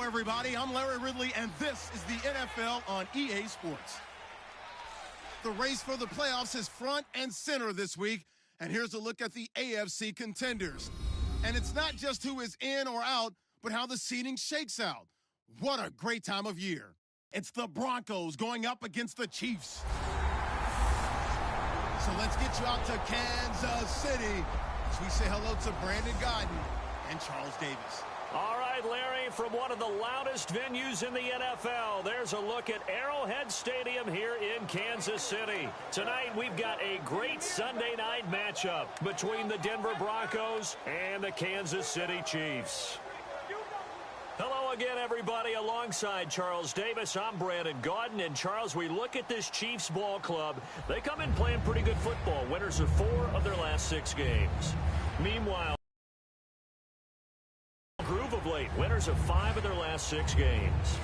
everybody. I'm Larry Ridley, and this is the NFL on EA Sports. The race for the playoffs is front and center this week, and here's a look at the AFC contenders. And it's not just who is in or out, but how the seeding shakes out. What a great time of year. It's the Broncos going up against the Chiefs. So let's get you out to Kansas City as we say hello to Brandon Gaudin and Charles Davis. All right, Larry, from one of the loudest venues in the NFL, there's a look at Arrowhead Stadium here in Kansas City. Tonight, we've got a great Sunday night matchup between the Denver Broncos and the Kansas City Chiefs. Hello again, everybody. Alongside Charles Davis, I'm Brandon Gaudin. And, Charles, we look at this Chiefs ball club. They come in playing pretty good football, winners of 4 of their last 6 games. Meanwhile, groove of late, winners of 5 of their last 6 games.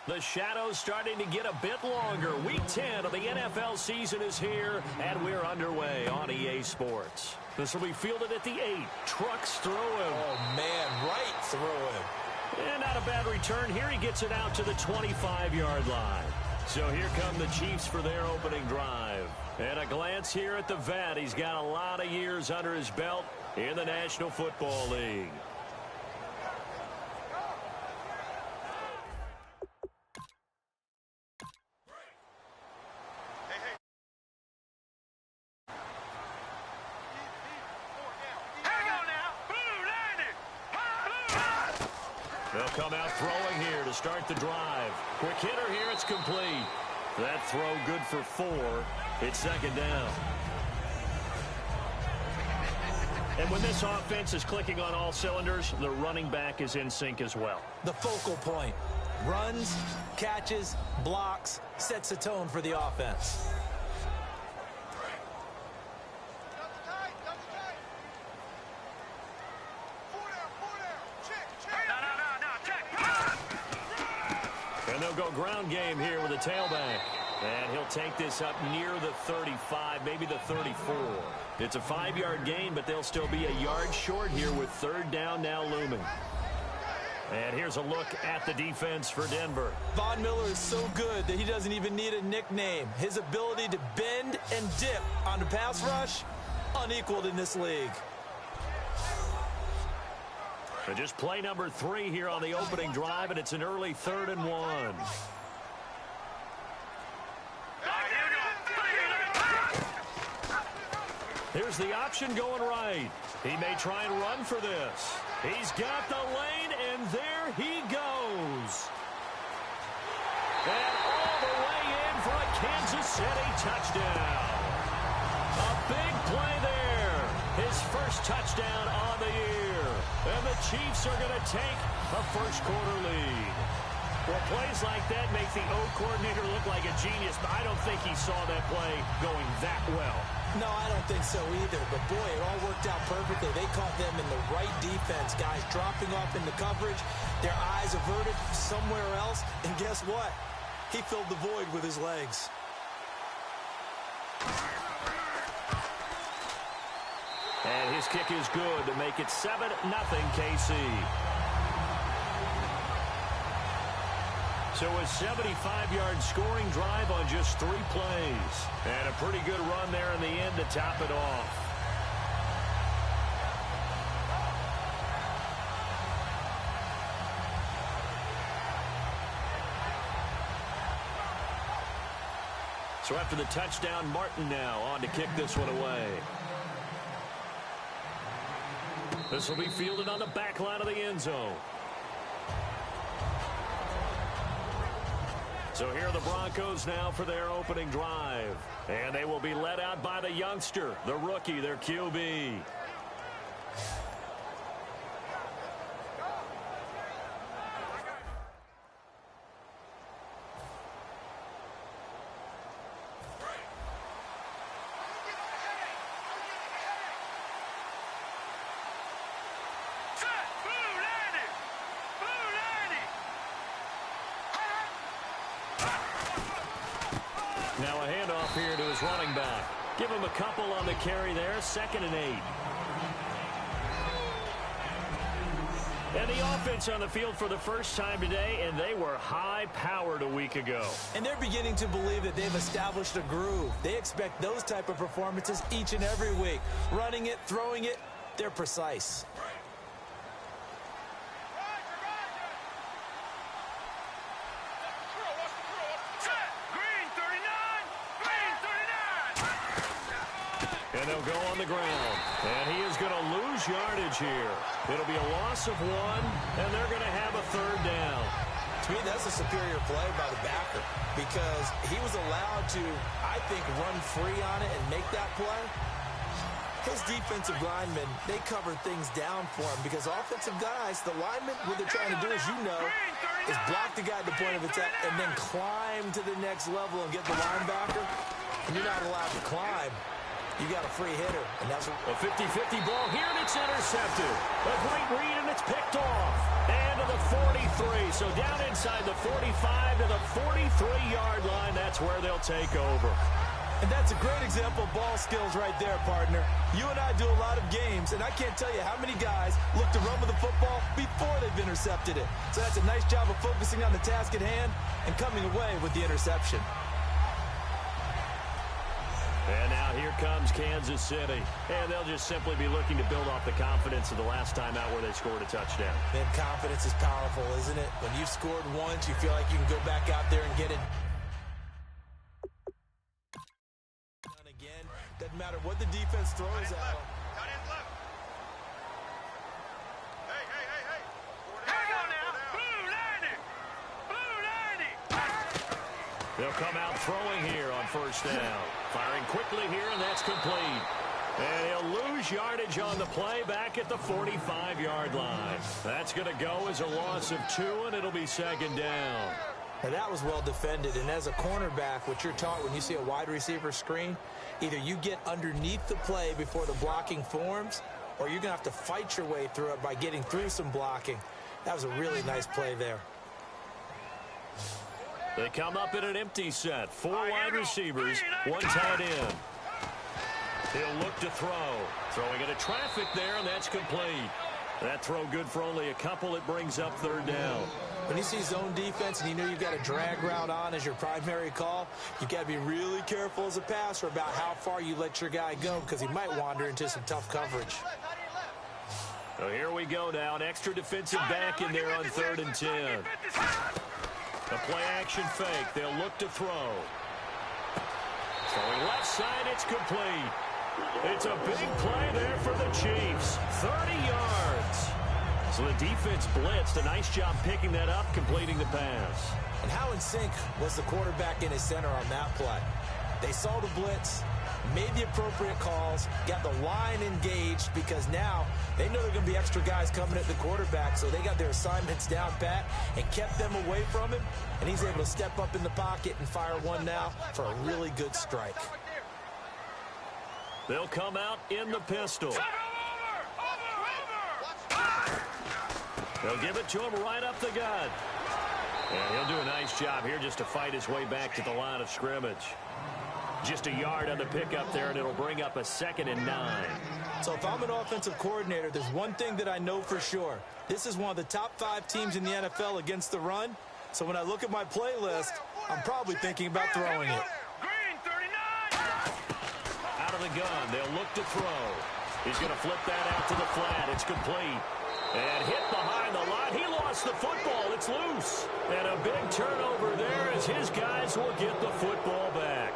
The shadow's starting to get a bit longer. Week 10 of the NFL season is here, and we're underway on EA Sports. This will be fielded at the 8. Trucks through him. Oh, man, right through him. And not a bad return. Here he gets it out to the 25-yard line. So here come the Chiefs for their opening drive. And a glance here at the vet. He's got a lot of years under his belt in the National Football League. They'll come out throwing here to start the drive. Quick hitter here, it's complete. That throw good for 4. It's second down. And when this offense is clicking on all cylinders, the running back is in sync as well. The focal point. Runs, catches, blocks, sets the tone for the offense. And they'll go ground game here with a tailback. And he'll take this up near the 35, maybe the 34. It's a 5-yard gain, but they'll still be a yard short here with third down now looming. And here's a look at the defense for Denver. Von Miller is so good that he doesn't even need a nickname. His ability to bend and dip on the pass rush, unequaled in this league. So just play number 3 here on the opening drive, and it's an early 3rd and 1. Here's the option going right. He may try and run for this. He's got the lane, and there he goes. And all the way in for a Kansas City touchdown. A big play there. His first touchdown on the year. And the Chiefs are going to take a first-quarter lead. Well, plays like that make the O coordinator look like a genius, but I don't think he saw that play going that well. No, I don't think so either. But, boy, it all worked out perfectly. They caught them in the right defense. Guys dropping off in the coverage, their eyes averted somewhere else. And guess what? He filled the void with his legs. And his kick is good to make it 7-0 KC. So a 75-yard scoring drive on just 3 plays. And a pretty good run there in the end to top it off. So after the touchdown, Martin now on to kick this one away. This will be fielded on the back line of the end zone. So here are the Broncos now for their opening drive. And they will be led out by the youngster, the rookie, their QB. Now a handoff here to his running back. him a couple on the carry there, 2nd and 8. And the offense on the field for the first time today, and they were high-powered a week ago. And they're beginning to believe that they've established a groove. They expect those type of performances each and every week. Running it, throwing it, they're precise. And they'll go on the ground. And he is going to lose yardage here. It'll be a loss of 1, and they're going to have a 3rd down. To me, that's a superior play by the backer because he was allowed to, I think, run free on it and make that play. His defensive linemen, they cover things down for him because offensive guys, the linemen, what they're trying to do, as you know, is block the guy at the point of attack and then climb to the next level and get the linebacker. And you're not allowed to climb. You got a free hitter, and that's a 50-50 ball here, and it's intercepted. A great read, and it's picked off. And to the 43. So down inside the 45 to the 43-yard line. That's where they'll take over. And that's a great example of ball skills right there, partner. You and I do a lot of games, and I can't tell you how many guys look to run with the football before they've intercepted it. So that's a nice job of focusing on the task at hand and coming away with the interception. And now here comes Kansas City. And they'll just simply be looking to build off the confidence of the last time out where they scored a touchdown. Man, confidence is powerful, isn't it? When you've scored once, you feel like you can go back out there and get it done again. Doesn't matter what the defense throws at them. They'll come out throwing here on 1st down. Firing quickly here, and that's complete. And he'll lose yardage on the play back at the 45-yard line. That's going to go as a loss of 2, and it'll be 2nd down. Now, that was well defended, and as a cornerback, what you're taught when you see a wide receiver screen, either you get underneath the play before the blocking forms, or you're going to have to fight your way through it by getting through some blocking. That was a really nice play there. They come up in an empty set. 4 wide receivers, 1 tight end. He'll look to throw. Throwing into traffic there, and that's complete. That throw good for only a couple. It brings up 3rd down. When you see zone defense and you know you've got a drag route on as your primary call, you've got to be really careful as a passer about how far you let your guy go because he might wander into some tough coverage. So here we go now. An extra defensive back in there on 3rd and 10. The play-action fake. They'll look to throw. Throwing left side, it's complete. It's a big play there for the Chiefs. 30 yards. So the defense blitzed. A nice job picking that up, completing the pass. And how in sync was the quarterback in his center on that play? They saw the blitz, made the appropriate calls, got the line engaged because now they know there are going to be extra guys coming at the quarterback, so they got their assignments down pat and kept them away from him, and he's able to step up in the pocket and fire one now for a really good strike. They'll come out in the pistol. They'll give it to him right up the gut. And he'll do a nice job here just to fight his way back to the line of scrimmage. Just a yard on the pickup there, and it'll bring up a 2nd and 9. So if I'm an offensive coordinator, there's one thing that I know for sure. This is one of the top 5 teams in the NFL against the run. So when I look at my playlist, I'm probably thinking about throwing it. Out of the gun, they'll look to throw. He's going to flip that out to the flat. It's complete. And hit behind the line. He lost the football. It's loose. And a big turnover there as his guys will get the football back.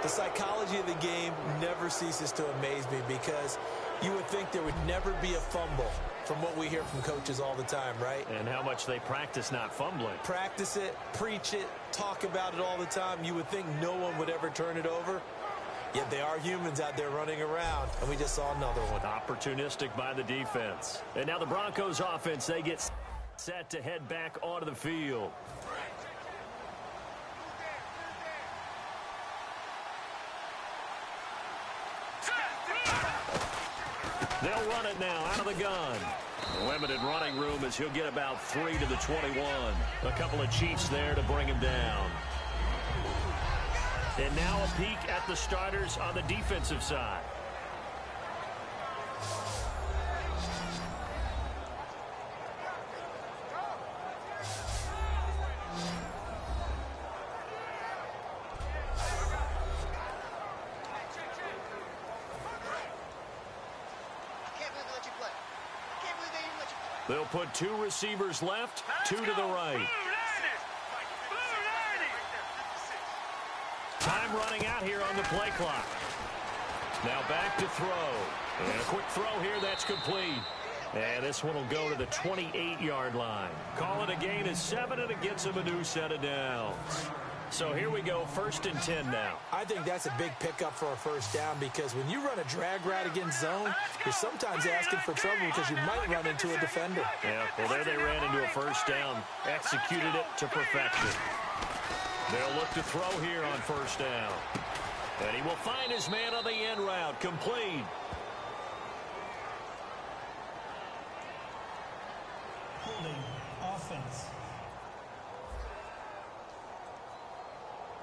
The psychology of the game never ceases to amaze me because you would think there would never be a fumble from what we hear from coaches all the time, right? And how much they practice not fumbling. Practice it, preach it, talk about it all the time. You would think no one would ever turn it over. Yet they are humans out there running around, and we just saw another one. Opportunistic by the defense. And now the Broncos offense, they get set to head back onto the field. They'll run it now out of the gun. Limited running room as he'll get about 3 to the 21. A couple of Chiefs there to bring him down. And now a peek at the starters on the defensive side. They'll put 2 receivers left, 2 to the right. Time running out here on the play clock. Now back to throw. And a quick throw here that's complete. And this one will go to the 28-yard line. Call it a gain of 7, and it gets him a new set of downs. So here we go, 1st and 10 now. I think that's a big pickup for a first down, because when you run a drag route against zone, you're sometimes asking for trouble because you might run into a defender. Yeah, well, there they ran into a first down, executed it to perfection. They'll look to throw here on first down. And he will find his man on the end route, complete. Holding offense.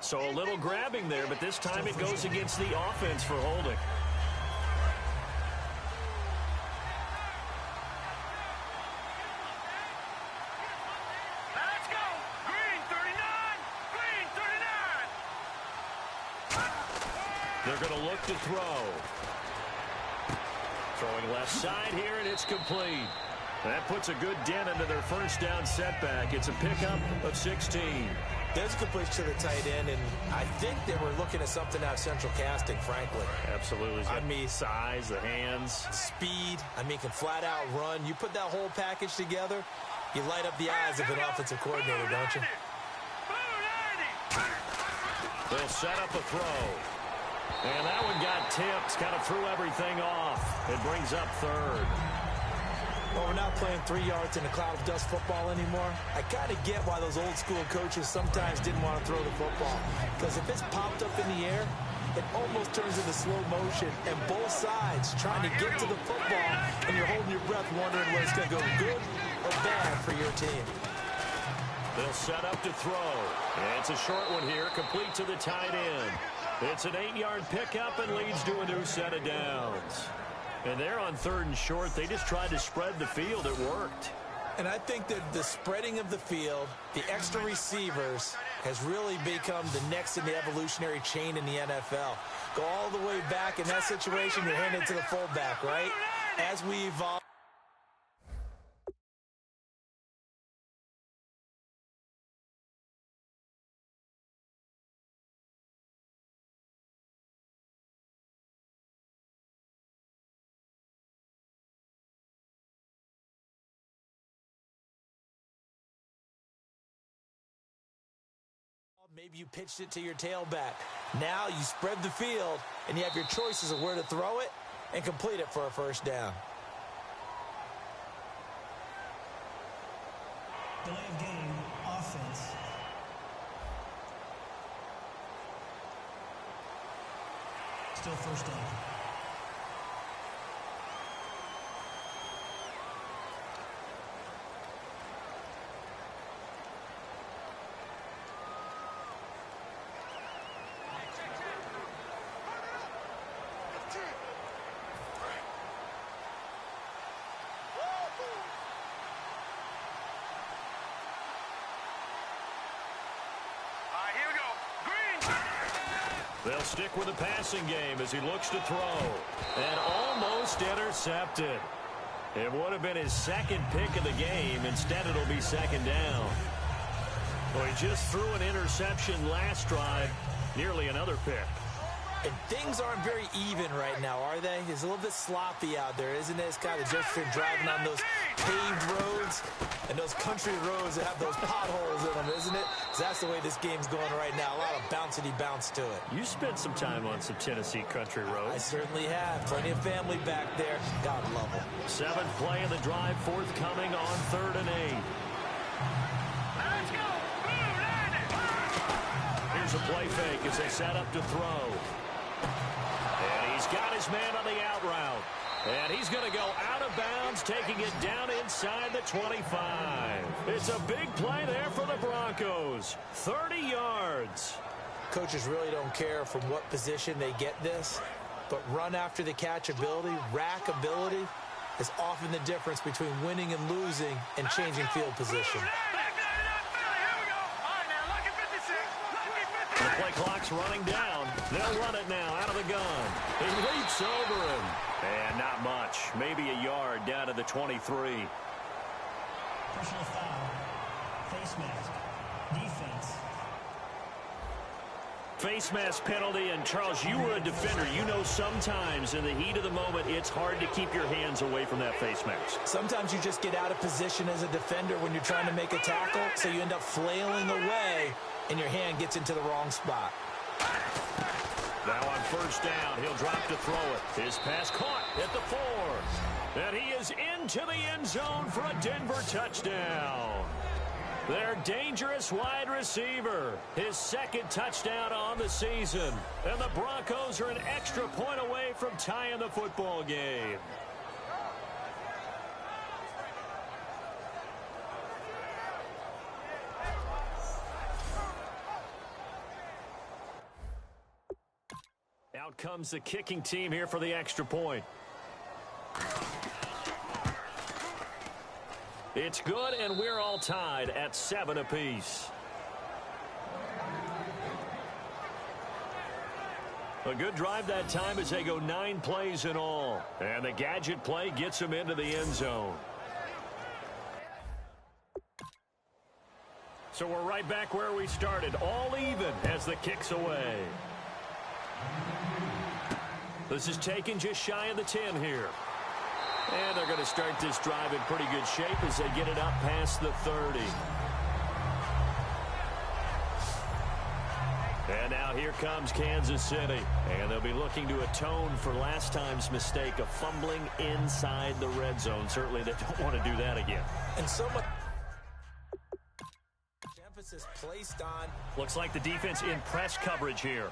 So a little grabbing there, but this time it goes against the offense for holding. Let's go! Green 39! Green 39! They're going to look to throw. Throwing left side here, and it's complete. That puts a good dent into their first down setback. It's a pickup of 16. There's a completion to the tight end, and I think they were looking at something out of Central Casting, frankly. Absolutely. I mean, size, the hands. Speed. I mean, can flat out run. You put that whole package together, you light up the eyes of an offensive coordinator, don't you? They'll set up a throw. And that one got tipped, kind of threw everything off. It brings up 3rd. Well, we're not playing 3 yards in a cloud of dust football anymore. I kind of get why those old school coaches sometimes didn't want to throw the football. Because if it's popped up in the air, it almost turns into slow motion. And both sides trying to get to the football, and you're holding your breath wondering whether it's going to go good or bad for your team. They'll set up to throw. And it's a short one here, complete to the tight end. It's an 8-yard pickup and leads to a new set of downs. And they're on 3rd and short. They just tried to spread the field. It worked. And I think that the spreading of the field, the extra receivers, has really become the next in the evolutionary chain in the NFL. Go all the way back in that situation, you're handed to the fullback, right? As we evolve. Maybe you pitched it to your tailback. Now you spread the field, and you have your choices of where to throw it and complete it for a first down. Delay of game, offense. Still first down. They'll stick with the passing game as he looks to throw. And almost intercepted. It would have been his 2nd pick of the game. Instead, it'll be 2nd down. Well, he just threw an interception last drive. Nearly another pick. And things aren't very even right now, are they? It's a little bit sloppy out there, isn't it? It's kind of just for driving on those paved roads and those country roads that have those potholes in them, isn't it? So that's the way this game's going right now. A lot of bouncy bounce to it. You spent some time on some Tennessee country roads. I certainly have. Plenty of family back there. God love them. 7th play of the drive, forthcoming on 3rd and 8. Let's go! Here's a play fake as they set up to throw. And he's got his man on the out route. And he's going to go out of bounds, taking it down inside the 25. It's a big play there for the Broncos. 30 yards. Coaches really don't care from what position they get this, but run after the catch ability, rack ability, is often the difference between winning and losing and changing field position. The play clock's running down. They'll run it now out of the gun. He leaps over him. And not much. Maybe a yard down to the 23. Personal foul. Face mask. Defense. Face mask penalty, and Charles, you were a defender. You know sometimes in the heat of the moment, it's hard to keep your hands away from that face mask. Sometimes you just get out of position as a defender when you're trying to make a tackle, so you end up flailing away, and your hand gets into the wrong spot. Now on first down, he'll drop to throw it. His pass caught at the 4. And he is into the end zone for a Denver touchdown. Their dangerous wide receiver, his second touchdown on the season. And the Broncos are an extra point away from tying the football game. Out comes the kicking team here for the extra point. It's good, and we're all tied at 7 apiece. A good drive that time as they go 9 plays in all. And the gadget play gets them into the end zone. So we're right back where we started, all even as the kick's away. This is taken just shy of the 10 here. And they're going to start this drive in pretty good shape as they get it up past the 30. And now here comes Kansas City. And they'll be looking to atone for last time's mistake of fumbling inside the red zone. Certainly they don't want to do that again. And so much emphasis placed on. Looks like the defense in press coverage here.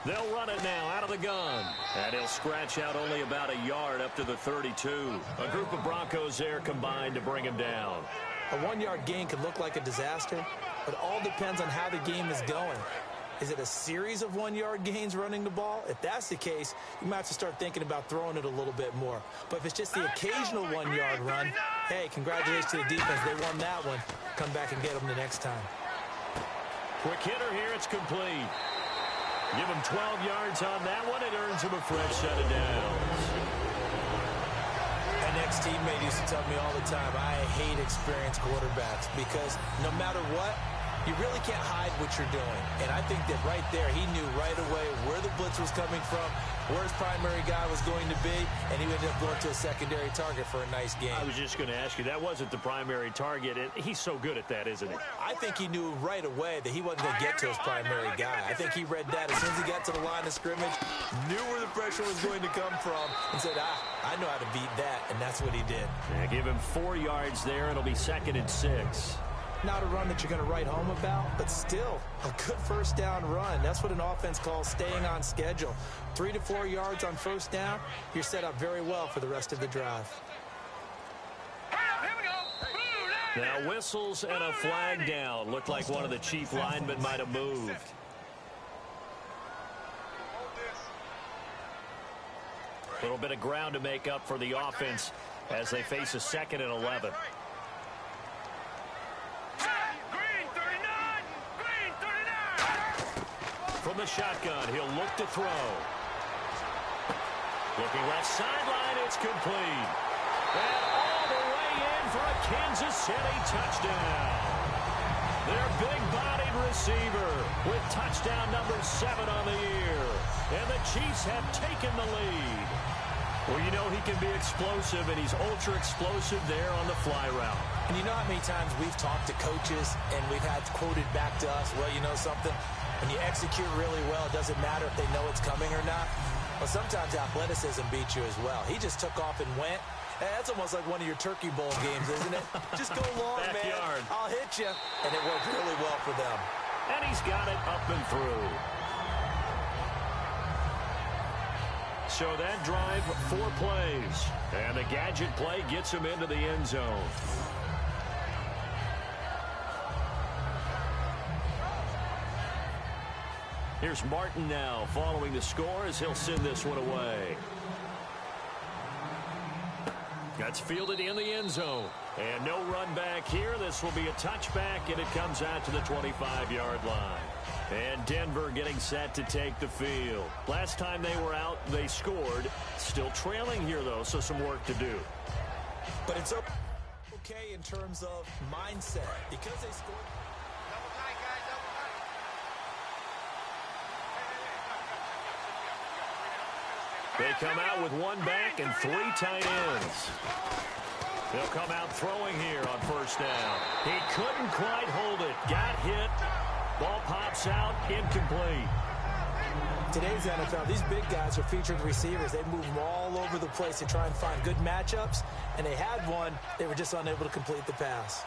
They'll run it now out of the gun. And he'll scratch out only about a yard up to the 32. A group of Broncos there combined to bring him down. A 1-yard gain could look like a disaster, but it all depends on how the game is going. Is it a series of 1-yard gains running the ball? If that's the case, you might have to start thinking about throwing it a little bit more. But if it's just the occasional 1-yard run, hey, congratulations to the defense. They won that one. Come back and get them the next time. Quick hitter here. It's complete. Give him 12 yards on that one. It earns him a fresh set of downs. An ex-teammate used to tell me all the time, I hate experienced quarterbacks because no matter what, you really can't hide what you're doing. And I think that right there, he knew right away where the blitz was coming from, where his primary guy was going to be, and he ended up going to a secondary target for a nice game. I was just going to ask you, that wasn't the primary target. And he's so good at that, isn't he? I think he knew right away that he wasn't going to get to his primary guy. I think he read that as soon as he got to the line of scrimmage, knew where the pressure was going to come from, and said, I know how to beat that, and that's what he did. Yeah, give him 4 yards there. It'll be 2nd and 6. Not a run that you're going to write home about, but still a good first down run. That's what an offense calls staying on schedule. 3 to 4 yards on first down, you're set up very well for the rest of the drive. Now whistles and a flag down. Looked like one of the chief linemen might have moved. A little bit of ground to make up for the offense as they face a 2nd and 11. From the shotgun, he'll look to throw. Looking left sideline, it's complete. And all the way in for a Kansas City touchdown. Their big-bodied receiver with touchdown number 7 on the year. And the Chiefs have taken the lead. Well, you know he can be explosive, and he's ultra-explosive there on the fly route. And you know how many times we've talked to coaches and we've had quoted back to us, well, you know something? When you execute really well, it doesn't matter if they know it's coming or not. Well, sometimes athleticism beats you as well. He just took off and went. Hey, that's almost like one of your Turkey Bowl games, isn't it? Just go long, man. I'll hit you. And it worked really well for them. And he's got it up and through. So that drive, 4 plays. And the gadget play gets him into the end zone. Here's Martin now following the score as he'll send this one away. That's fielded in the end zone. And no run back here. This will be a touchback, and it comes out to the 25-yard line. And Denver getting set to take the field. Last time they were out, they scored. Still trailing here, though, so some work to do. But it's okay in terms of mindset because they scored. They come out with 1 back and 3 tight ends. They'll come out throwing here on first down. He couldn't quite hold it. Got hit. Ball pops out. Incomplete. Today's NFL, these big guys are featured receivers. They move them all over the place to try and find good matchups. And they had one. They were just unable to complete the pass.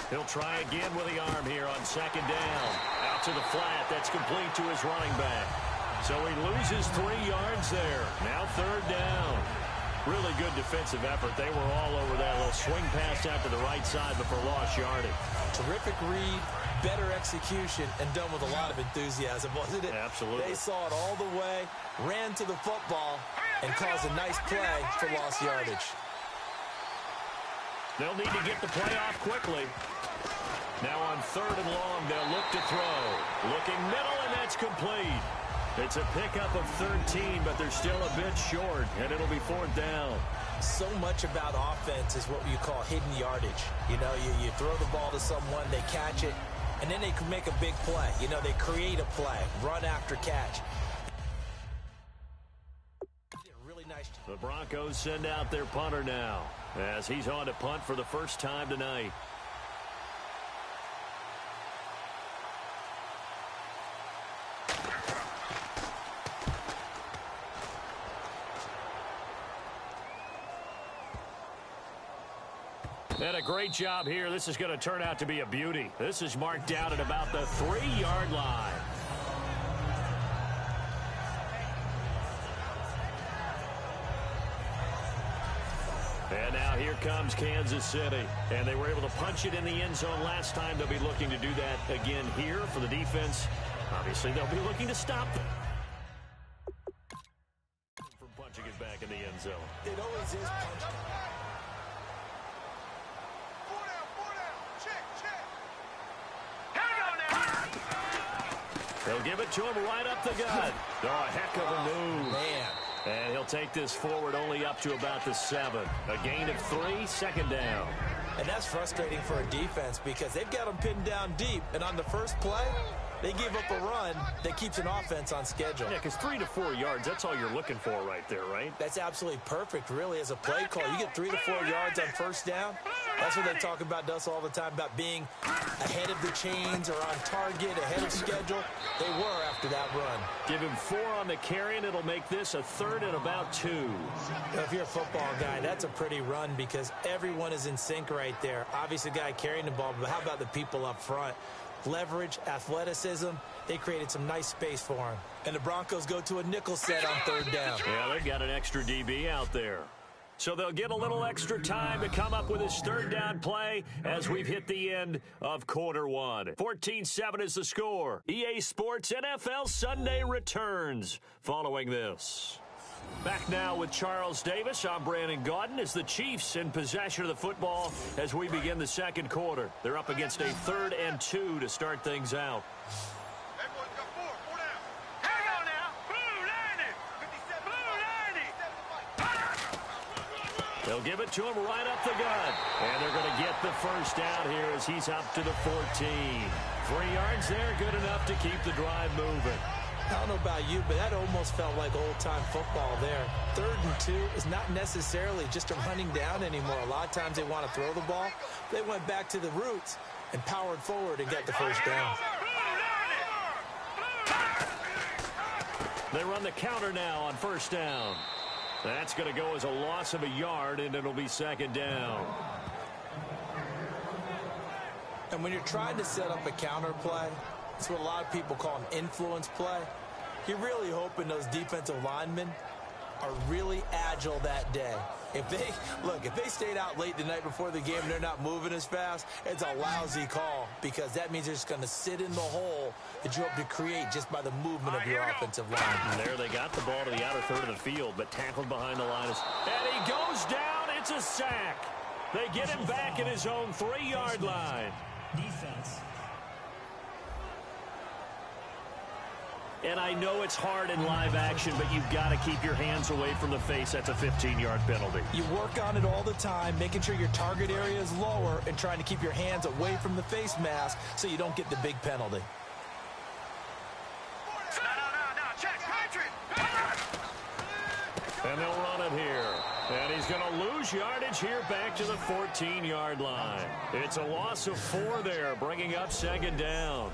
He'll try again with the arm here on second down. Out to the flat. That's complete to his running back. So he loses 3 yards there. Now third down. Really good defensive effort. They were all over that little swing pass out to the right side before lost yardage. Terrific read, better execution, and done with a lot of enthusiasm, wasn't it? Absolutely. They saw it all the way, ran to the football, and caused a nice play for lost yardage. They'll need to get the play off quickly. Now on third and long, they'll look to throw. Looking middle, and that's complete. It's a pickup of 13, but they're still a bit short, and it'll be 4th down. So much about offense is what you call hidden yardage. You know, you throw the ball to someone, they catch it, and then they can make a big play. You know, they create a play, run after catch. Really nice. The Broncos send out their punter now, as he's on to punt for the first time tonight. And a great job here. This is going to turn out to be a beauty. This is marked down at about the 3-yard line. And now here comes Kansas City. And they were able to punch it in the end zone last time. They'll be looking to do that again here for the defense. Obviously, they'll be looking to stop them from punching it back in the end zone. It always is punching. They'll give it to him right up the gut. Oh, a heck of a move. Man. And he'll take this forward only up to about the 7. A gain of 3, 2nd down. And that's frustrating for a defense because they've got them pinned down deep. And on the first play, they give up a run that keeps an offense on schedule. Yeah, because 3 to 4 yards, that's all you're looking for right there, right? That's absolutely perfect, really, as a play call. You get 3 to 4 yards on first down. That's what they talk about us all the time, about being ahead of the chains or on target, ahead of schedule. They were after that run. Give him 4 on the carry, and it'll make this a 3rd and about 2. If you're a football guy, that's a pretty run because everyone is in sync right there. Obviously, the guy carrying the ball, but how about the people up front? Leverage, athleticism, they created some nice space for him. And the Broncos go to a nickel set on third down. Yeah, they've got an extra DB out there. So they'll get a little extra time to come up with his 3rd down play as we've hit the end of quarter 1. 14-7 is the score. EA Sports NFL Sunday returns following this. Back now with Charles Davis. I'm Brandon Gaudin as the Chiefs in possession of the football as we begin the 2nd quarter. They're up against a 3rd and 2 to start things out. Everyone's got 4 down. Hang on now. Blue 90. Blue 90. They'll give it to him right up the gut. And they're going to get the first down here as he's up to the 14. 3 yards there, good enough to keep the drive moving. I don't know about you, but that almost felt like old-time football there. 3rd and 2 is not necessarily just a running down anymore. A lot of times they want to throw the ball. They went back to the roots and powered forward and got the first down. They run the counter now on first down. That's going to go as a loss of a yard, and it'll be 2nd down. And when you're trying to set up a counter play, it's what a lot of people call an influence play. You're really hoping those defensive linemen are really agile that day. If they stayed out late the night before the game and they're not moving as fast, it's a lousy call because that means they're just going to sit in the hole that you hope to create just by the movement of your offensive line. And there they got the ball to the outer third of the field, but tackled behind the line. And he goes down. It's a sack. They get him back at his own 3-yard line. Defense. And I know it's hard in live action, but you've got to keep your hands away from the face. That's a 15-yard penalty. You work on it all the time, making sure your target area is lower and trying to keep your hands away from the face mask so you don't get the big penalty. No, check, Patrick! And they'll run it here. And he's going to lose yardage here back to the 14-yard line. It's a loss of 4 there, bringing up 2nd down.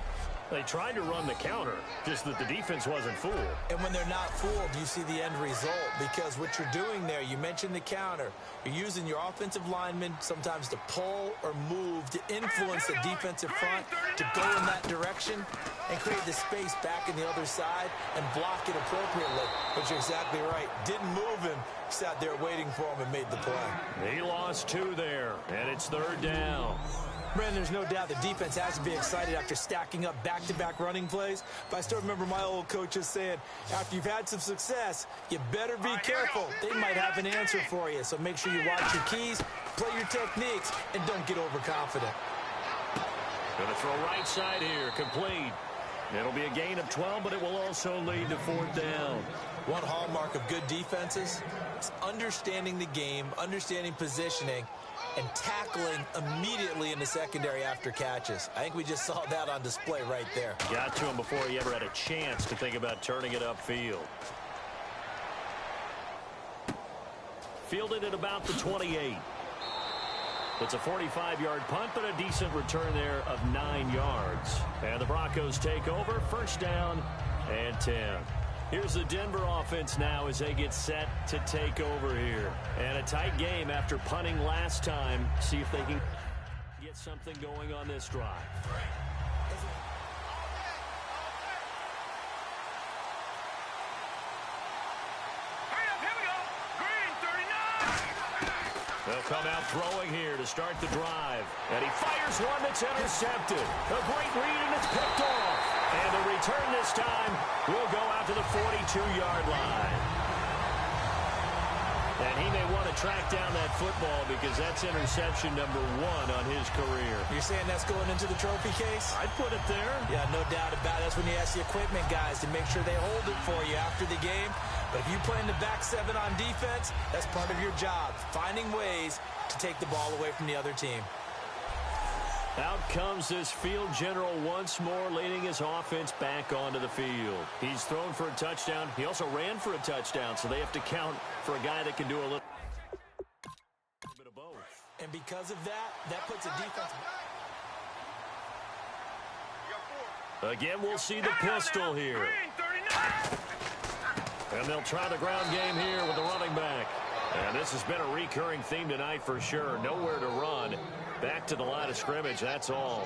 They tried to run the counter, just that the defense wasn't fooled. And when they're not fooled, you see the end result because what you're doing there, you mentioned the counter. You're using your offensive linemen sometimes to pull or move to influence the defensive front to go in that direction and create the space back in the other side and block it appropriately. But you're exactly right. Didn't move him. Sat there waiting for him and made the play. He lost 2 there, and it's 3rd down. Brandon, there's no doubt the defense has to be excited after stacking up back-to-back running plays. But I still remember my old coaches saying, after you've had some success, you better be careful. They might have an answer for you. So make sure you watch your keys, play your techniques, and don't get overconfident. Going to throw right side here, complete. It'll be a gain of 12, but it will also lead to 4th down. One hallmark of good defenses is understanding the game, understanding positioning, and tackling immediately in the secondary after catches. I think we just saw that on display right there. Got to him before he ever had a chance to think about turning it upfield. Fielded at about the 28. It's a 45-yard punt, but a decent return there of 9 yards. And the Broncos take over, 1st down and 10. Here's the Denver offense now as they get set to take over here. And a tight game after punting last time. See if they can get something going on this drive. They'll come out throwing here to start the drive. And he fires one that's intercepted. A great read, and it's picked off. And the return this time will go out to the 42-yard line. And he may want to track down that football because that's interception number 1 on his career. You're saying that's going into the trophy case? I'd put it there. Yeah, no doubt about it. That's when you ask the equipment guys to make sure they hold it for you after the game. But if you play in the back 7 on defense, that's part of your job, finding ways to take the ball away from the other team. Out comes this field general once more, leading his offense back onto the field. He's thrown for a touchdown. He also ran for a touchdown, so they have to count for a guy that can do a little bit of both. And because of that, that puts a defense... Again, we'll see the pistol here. And they'll try the ground game here with the running back. And this has been a recurring theme tonight for sure. Nowhere to run. Back to the line of scrimmage, that's all.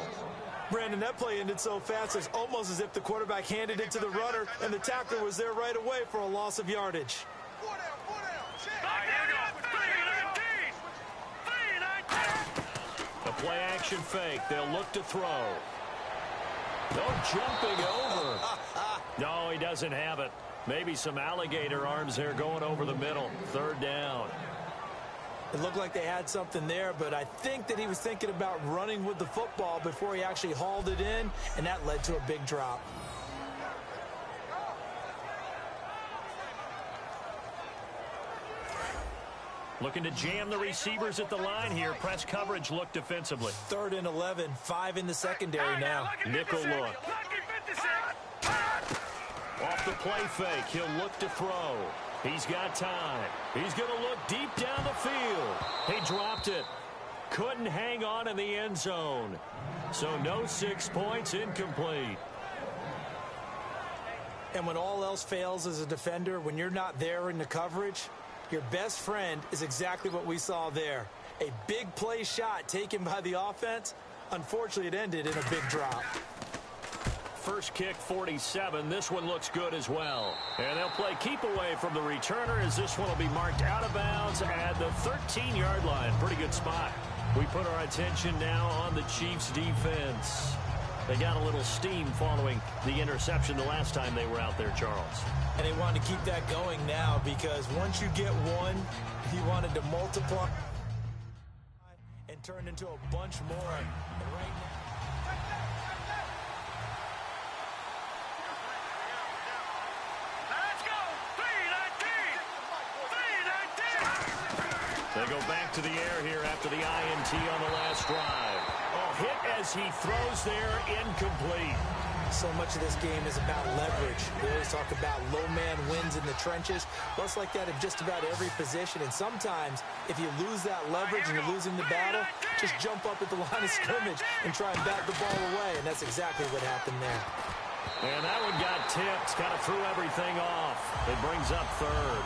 Brandon, that play ended so fast, it's almost as if the quarterback handed it to the runner, and the tackler was there right away for a loss of yardage. A play action fake. They'll look to throw. No jumping over. No, he doesn't have it. Maybe some alligator arms there going over the middle. 3rd down. It looked like they had something there, but I think that he was thinking about running with the football before he actually hauled it in, and that led to a big drop. Looking to jam the receivers at the line here. Press coverage look defensively. 3rd and 11, 5 in the secondary now. Nickel look. Off the play fake, he'll look to throw. He's got time. He's going to look deep down the field. He dropped it. Couldn't hang on in the end zone. So no 6 points, incomplete. And when all else fails as a defender, when you're not there in the coverage, your best friend is exactly what we saw there. A big play shot taken by the offense, Unfortunately, it ended in a big drop. First kick, 47. This one looks good as well. And they'll play keep away from the returner as this one will be marked out of bounds at the 13-yard line. Pretty good spot. We put our attention now on the Chiefs' defense. They got a little steam following the interception the last time they were out there, Charles. And they wanted to keep that going now because once you get one, you wanted to multiply and turn into a bunch more. And right now, they go back to the air here after the INT on the last drive. Oh, hit as he throws there, incomplete. so much of this game is about leverage. We always talk about low man wins in the trenches. Well, it's like that in just about every position. And sometimes, if you lose that leverage and you're losing the battle, just jump up at the line of scrimmage and try and bat the ball away. And that's exactly what happened there. And that one got tipped, kind of threw everything off. It brings up third.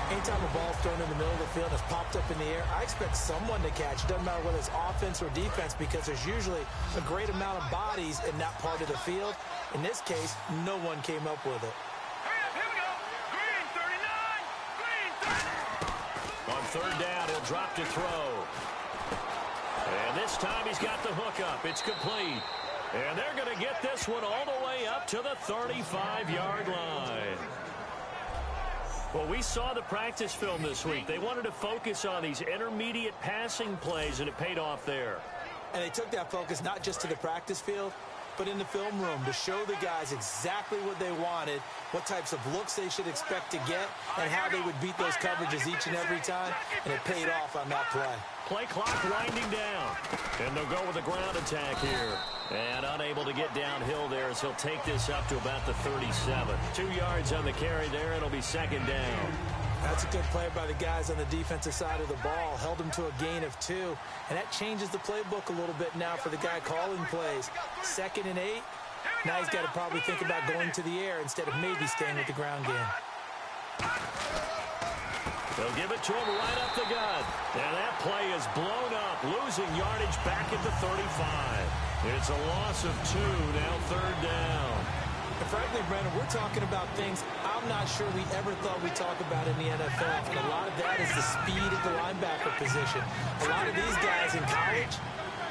Anytime a ball's thrown in the middle of the field and it's popped up in the air, I expect someone to catch. It doesn't matter whether it's offense or defense because there's usually a great amount of bodies in that part of the field. In this case, no one came up with it. Here we go. Green 39. Green 30. On third down, he'll drop to throw. And this time he's got the hook up. It's complete. And they're going to get this one all the way up to the 35-yard line. Well, we saw the practice film this week. They wanted to focus on these intermediate passing plays, and it paid off there. And they took that focus not just to the practice field, but in the film room to show the guys exactly what they wanted, what types of looks they should expect to get, and how they would beat those coverages each and every time, and it paid off on that play. Play clock winding down, and they'll go with a ground attack here. And unable to get downhill there as he'll take this up to about the 37. 2 yards on the carry there, and it'll be second down. That's a good play by the guys on the defensive side of the ball. Held him to a gain of 2. And that changes the playbook a little bit now for the guy calling plays. 2nd and 8. Now he's got to probably think about going to the air instead of maybe staying with the ground game. They'll give it to him right up the gut. And that play is blown up, losing yardage back at the 35. It's a loss of 2, now third down. And frankly, Brendan, we're talking about things I'm not sure we ever thought we'd talk about in the NFL. And a lot of that is the speed at the linebacker position. A lot of these guys in college,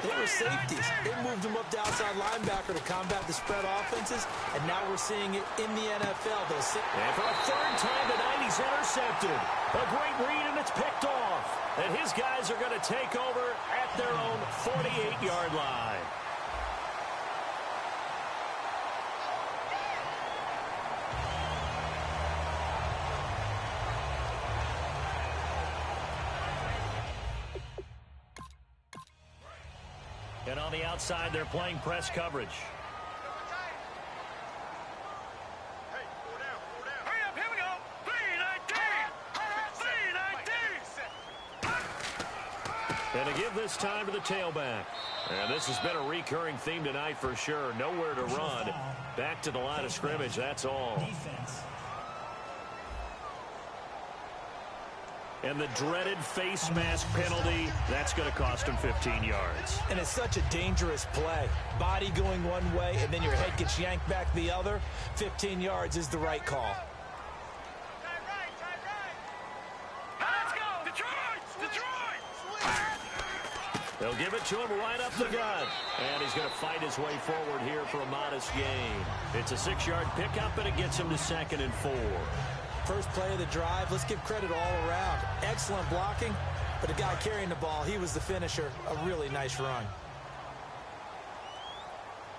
they were safeties. They moved them up to outside linebacker to combat the spread offenses, and now we're seeing it in the NFL. And for a third time tonight, he's intercepted. A great read, and it's picked off. And his guys are going to take over at their own 48-yard line. And on the outside, they're playing press coverage. Hey, 4 down, 4 down. Hurry up, here we go. 3-19. 3-19. And to give this time to the tailback. And this has been a recurring theme tonight for sure. Nowhere to run. Back to the line of scrimmage, that's all. Defense. And the dreaded face mask penalty, that's going to cost him 15 yards. And it's such a dangerous play. Body going one way, and then your head gets yanked back the other. 15 yards is the right call. Tight right, tight right. Let's go. Detroit, Detroit. They'll give it to him right up the gut. And he's going to fight his way forward here for a modest gain. It's a 6-yard pickup, and it gets him to 2nd and 4. First play of the drive, let's give credit all around. Excellent blocking, but the guy carrying the ball, he was the finisher. A really nice run.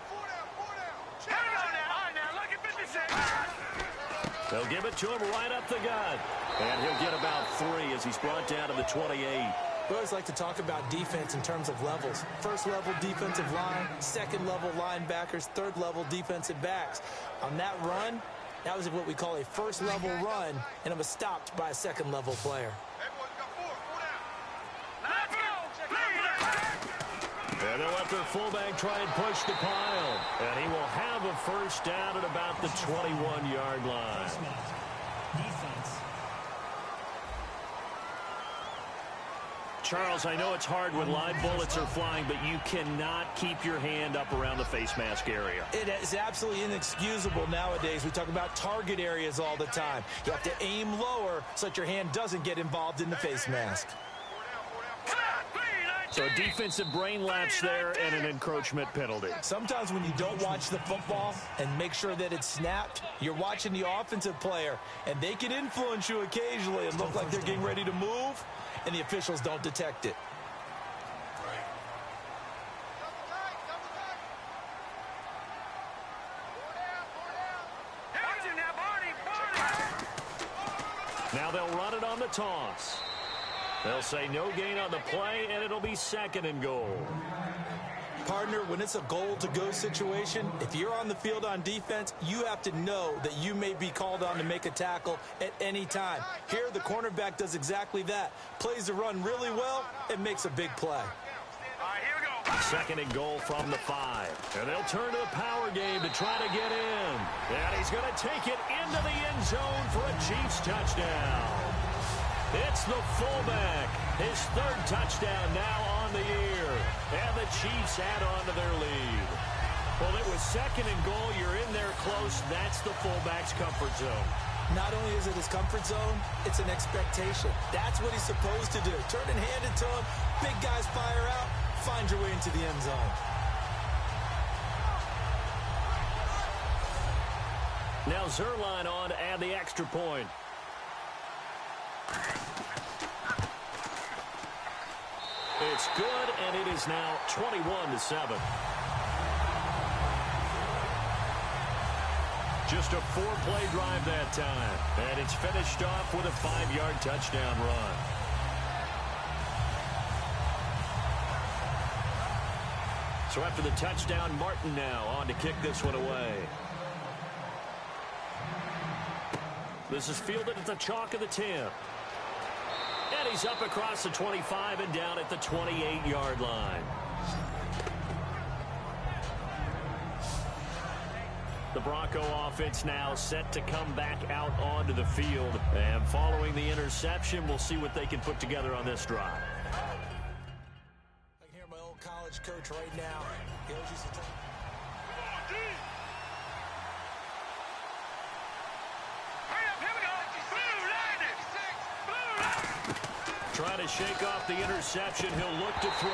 4 down, 4 down. Hang on now. All right, now, look at 56. They'll give it to him right up the gut. And he'll get about 3 as he's brought down to the 28. We always like to talk about defense in terms of levels. First level defensive line, second level linebackers, third level defensive backs. On that run, that was what we call a first level run, and it was stopped by a second level player. Hey, boys, got 4 down. Let's go. And they'll let their fullback try and push the pile. And he will have a first down at about the 21-yard line. Face mask. Defense. Charles, I know it's hard when live bullets are flying, but you cannot keep your hand up around the face mask area. It is absolutely inexcusable nowadays. We talk about target areas all the time. You have to aim lower so that your hand doesn't get involved in the face mask. So a defensive brain lapse there and an encroachment penalty. Sometimes when you don't watch the football and make sure that it's snapped, you're watching the offensive player, and they can influence you occasionally and look like they're getting ready to move, and the officials don't detect it. Now they'll run it on the toss. They'll say no gain on the play, and it'll be 2nd and goal. Partner, when it's a goal-to-go situation, if you're on the field on defense, you have to know that you may be called on to make a tackle at any time. Here, the cornerback does exactly that. Plays the run really well and makes a big play. 2nd and goal from the 5. And they'll turn to the power game to try to get in. And he's going to take it into the end zone for a Chiefs touchdown. It's the fullback. His 3rd touchdown now on the year. And the Chiefs add on to their lead. Well, it was 2nd and goal. You're in there close. That's the fullback's comfort zone. Not only is it his comfort zone, it's an expectation. That's what he's supposed to do. Turn and hand it to him. Big guys fire out. Find your way into the end zone. Now Zuerlein on to add the extra point. It's good, and it is now 21-7. Just a 4-play drive that time, and it's finished off with a 5-yard touchdown run. So after the touchdown, Martin now on to kick this one away. This is fielded at the chalk of the 10. And he's up across the 25 and down at the 28-yard line. The Bronco offense now set to come back out onto the field. And following the interception, we'll see what they can put together on this drive. I can hear my old college coach right now. He always used to tell me. Trying to shake off the interception. He'll look to throw.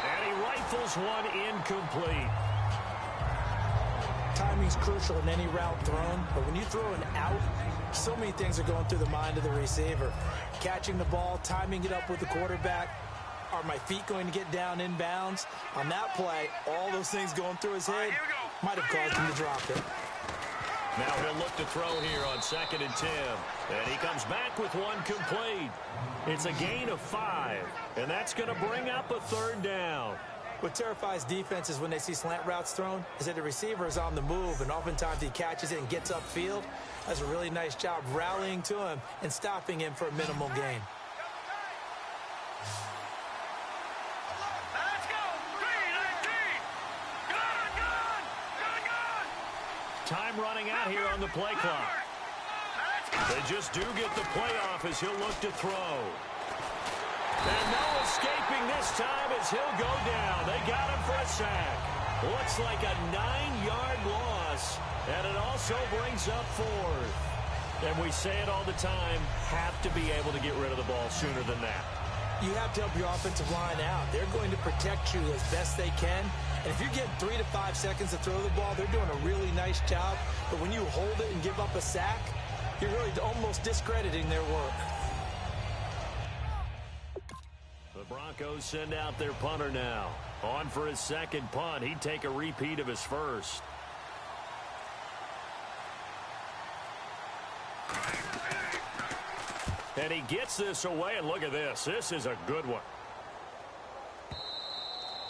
And he rifles one incomplete. Timing's crucial in any route thrown, but when you throw an out, so many things are going through the mind of the receiver. Catching the ball, timing it up with the quarterback. Are my feet going to get down inbounds? On that play, all those things going through his head might have caused him to drop it. Now he'll look to throw here on 2nd and 10. And he comes back with one complete. It's a gain of 5. And that's going to bring up a 3rd down. What terrifies defenses when they see slant routes thrown is that the receiver is on the move, and oftentimes he catches it and gets upfield. Does a really nice job rallying to him and stopping him for a minimal gain. Time running out here on the play clock. They just do get the play off as he'll look to throw. And no escaping this time as he'll go down. They got him for a sack. Looks like a 9-yard loss. And it also brings up 4th. And we say it all the time, have to be able to get rid of the ball sooner than that. You have to help your offensive line out. They're going to protect you as best they can. And if you're getting 3 to 5 seconds to throw the ball, they're doing a really nice job. But when you hold it and give up a sack, you're really almost discrediting their work. The Broncos send out their punter now. On for his 2nd punt. He'd take a repeat of his 1st. And he gets this away, and look at this. This is a good one.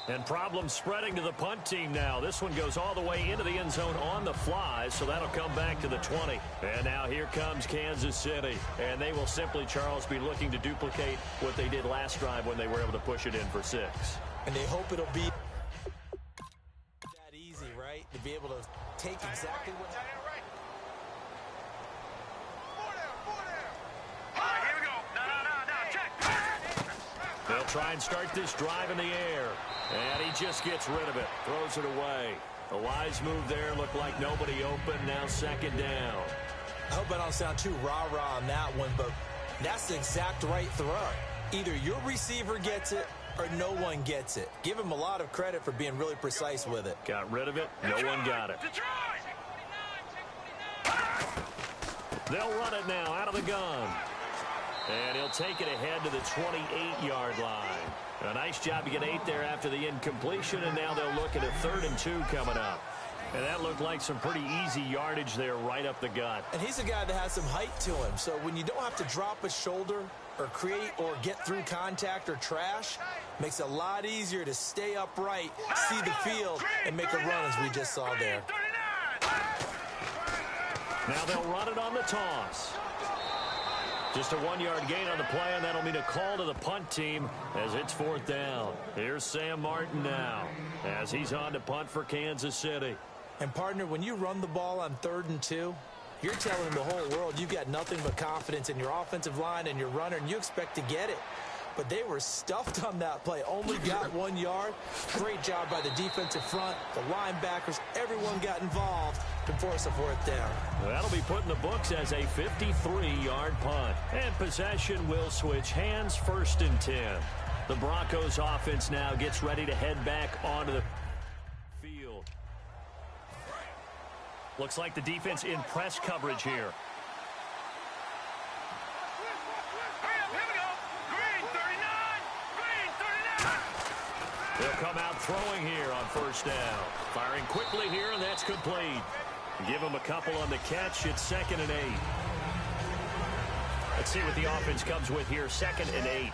And problems spreading to the punt team now. This one goes all the way into the end zone on the fly, so that'll come back to the 20. And now here comes Kansas City. And they will simply, Charles, be looking to duplicate what they did last drive when they were able to push it in for 6. And they hope it'll be that easy, right? To be able to take exactly what... They'll try and start this drive in the air. And he just gets rid of it. Throws it away. A wise move there. Looked like nobody open. Now second down. I hope I don't sound too rah-rah on that one, but that's the exact right throw. Either your receiver gets it or no one gets it. Give him a lot of credit for being really precise with it. Got rid of it. No one got it. They'll run it now out of the gun. And he'll take it ahead to the 28-yard line. A nice job to get 8 there after the incompletion, and now they'll look at a 3rd and 2 coming up. And that looked like some pretty easy yardage there right up the gut. And he's a guy that has some height to him, so when you don't have to drop a shoulder or create or get through contact or trash, makes it a lot easier to stay upright, see the field, and make a run as we just saw there. Now they'll run it on the toss. Just a 1-yard gain on the play, and that'll mean a call to the punt team as it's 4th down. Here's Sam Martin now as he's on to punt for Kansas City. And, partner, when you run the ball on 3rd and 2, you're telling the whole world you've got nothing but confidence in your offensive line and your runner, and you expect to get it. But they were stuffed on that play. Only got 1 yard. Great job by the defensive front, the linebackers. Everyone got involved to force a 4th down. That'll be put in the books as a 53-yard punt. And possession will switch hands, 1st and 10. The Broncos offense now gets ready to head back onto the field. Looks like the defense in press coverage here. They'll come out throwing here on 1st down. Firing quickly here, and that's complete. Give him a couple on the catch. It's 2nd and 8. Let's see what the offense comes with here. 2nd and 8.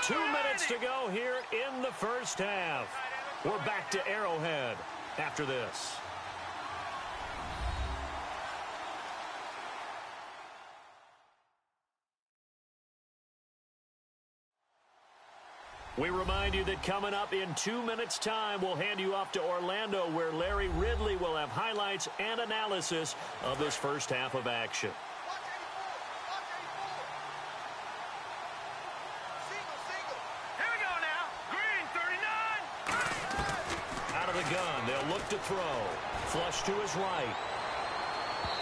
Two minutes to go here in the first half. We're back to Arrowhead after this. We remind you that coming up in 2 minutes' time, we'll hand you off to Orlando, where Larry Ridley will have highlights and analysis of this first half of action. Here we go now. Green, 39. Out of the gun, they'll look to throw. Flush to his right.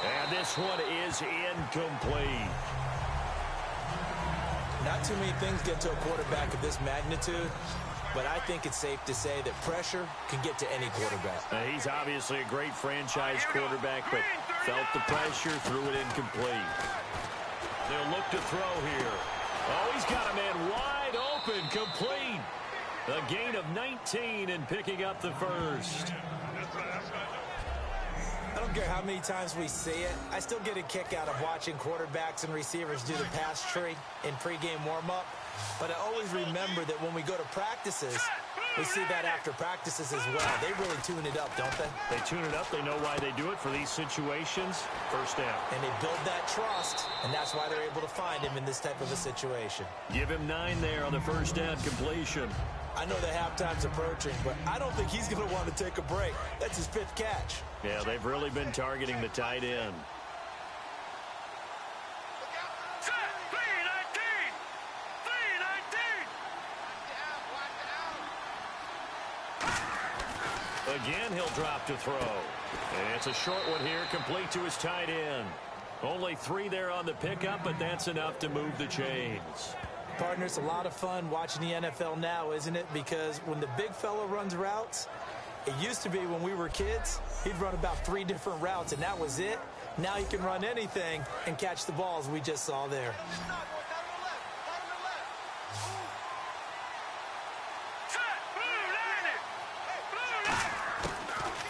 And this one is incomplete. Not too many things get to a quarterback of this magnitude, but I think it's safe to say that pressure can get to any quarterback. He's obviously a great franchise quarterback, but felt the pressure, threw it incomplete. They'll look to throw here. Oh, he's got a man wide open, complete. A gain of 19 and picking up the first. I don't care how many times we see it. I still get a kick out of watching quarterbacks and receivers do the pass tree in pregame warm-up. But I always remember that when we go to practices, we see that after practices as well. They really tune it up, don't they? They tune it up. They know why they do it for these situations. First down. And they build that trust, and that's why they're able to find him in this type of a situation. Give him 9 there on the first down completion. I know the halftime's approaching, but I don't think he's going to want to take a break. That's his 5th catch. Yeah, they've really been targeting the tight end. Again, he'll drop to throw. And it's a short one here, complete to his tight end. Only 3 there on the pickup, but that's enough to move the chains. Partner, it's a lot of fun watching the NFL now, isn't it? Because when the big fella runs routes, it used to be when we were kids, he'd run about 3 different routes, and that was it. Now he can run anything and catch the balls we just saw there.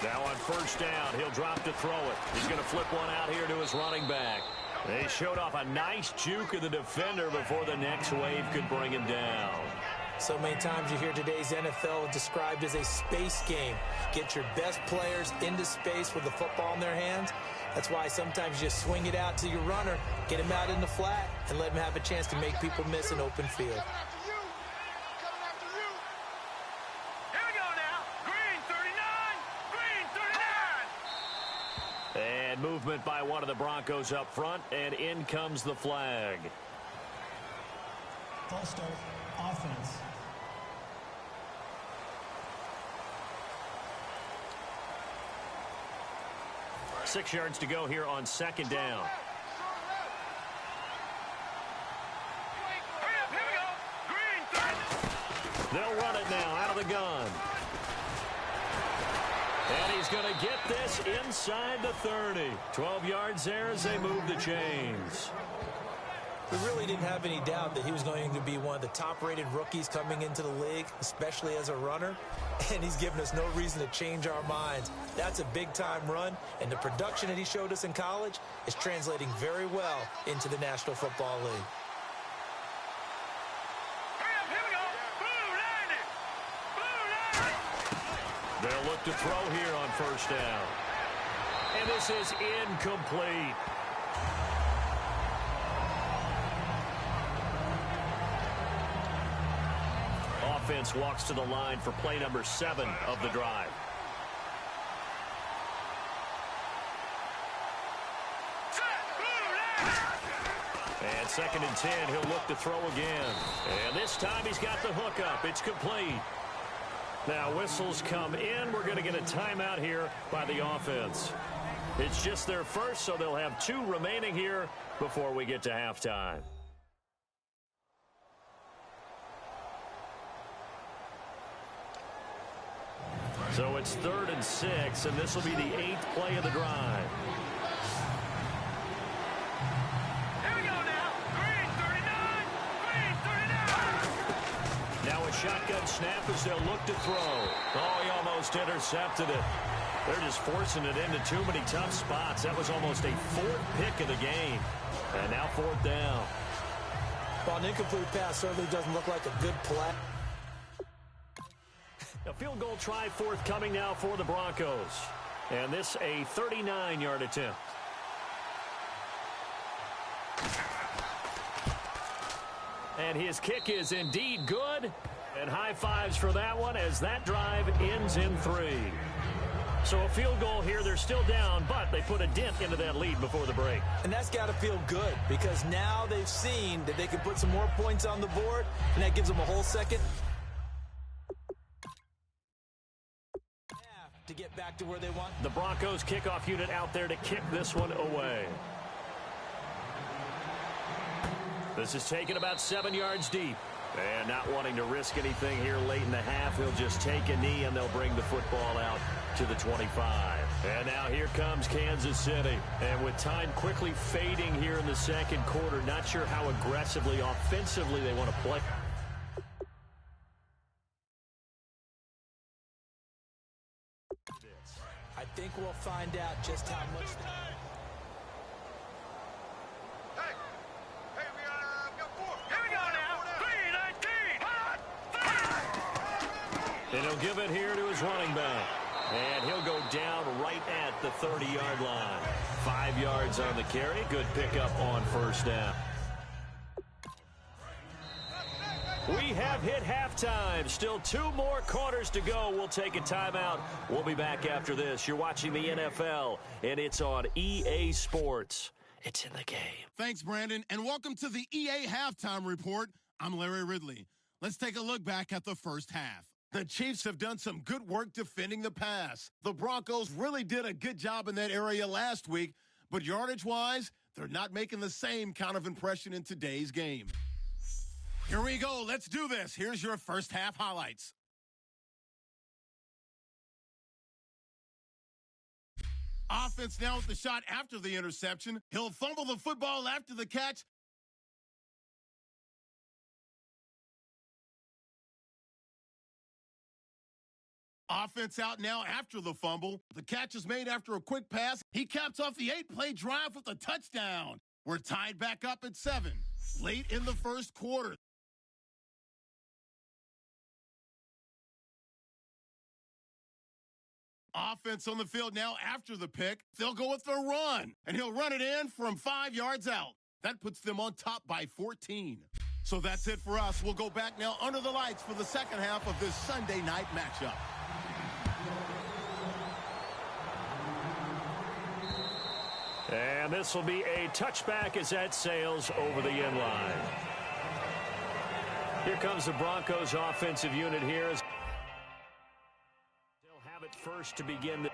Now on first down, he'll drop to throw it. He's going to flip one out here to his running back. They showed off a nice juke of the defender before the next wave could bring him down. So many times you hear today's NFL described as a space game. Get your best players into space with the football in their hands. That's why sometimes you just swing it out to your runner, get him out in the flat, and let him have a chance to make people miss an open field. And movement by one of the Broncos up front, and in comes the flag. False start, offense. Six yards to go here on second down. They'll run it now out of the gun. And he's going to get this inside the 30. 12 yards there as they move the chains. We really didn't have any doubt that he was going to be one of the top-rated rookies coming into the league, especially as a runner. And he's given us no reason to change our minds. That's a big-time run, and the production that he showed us in college is translating very well into the National Football League. They'll look to throw here on first down. And this is incomplete. Offense walks to the line for play number 7 of the drive. And 2nd and 10, he'll look to throw again. And this time he's got the hook up. It's complete. Now whistles come in. We're going to get a timeout here by the offense. It's just their first, so they'll have 2 remaining here before we get to halftime. So it's 3rd and 6, and this will be the 8th play of the drive. Here we go now. Green 39. Green 39. Now a shotgun snap as they'll look to throw. Oh, he almost intercepted it. They're just forcing it into too many tough spots. That was almost a 4th pick of the game. And now 4th down. Well, an incomplete pass certainly doesn't look like a good play. A field goal try forthcoming now for the Broncos. And this a 39-yard attempt. And his kick is indeed good. And high fives for that one as that drive ends in 3. So a field goal here. They're still down, but they put a dent into that lead before the break. And that's got to feel good because now they've seen that they can put some more points on the board, and that gives them a whole second to get back to where they want. The Broncos kickoff unit out there to kick this one away. This is taken about 7 yards deep. And not wanting to risk anything here late in the half, he'll just take a knee and they'll bring the football out to the 25. And now here comes Kansas City. And with time quickly fading here in the second quarter, not sure how aggressively, offensively they want to play. I think we'll find out just how much. Hey, we got 4. Here we go now. Green 19. And he'll give it here to his running back. And he'll go down right at the 30-yard line. 5 yards on the carry. Good pickup on first down. We have hit halftime. Still 2 more quarters to go. We'll take a timeout. We'll be back after this. You're watching the NFL, and it's on EA Sports. It's in the game. Thanks, Brandon, and welcome to the EA Halftime Report. I'm Larry Ridley. Let's take a look back at the first half. The Chiefs have done some good work defending the pass. The Broncos really did a good job in that area last week, but yardage-wise, they're not making the same kind of impression in today's game. Here we go. Let's do this. Here's your first half highlights. Offense now with the shot after the interception. He'll fumble the football after the catch. Offense out now after the fumble. The catch is made after a quick pass. He caps off the 8-play drive with a touchdown. We're tied back up at 7. Late in the first quarter. Offense on the field now after the pick. They'll go with the run, and he'll run it in from 5 yards out. That puts them on top by 14. So that's it for us. We'll go back now under the lights for the second half of this Sunday night matchup. And this will be a touchback as that sails over the end line. Here comes the Broncos offensive unit here. They'll have it first to begin the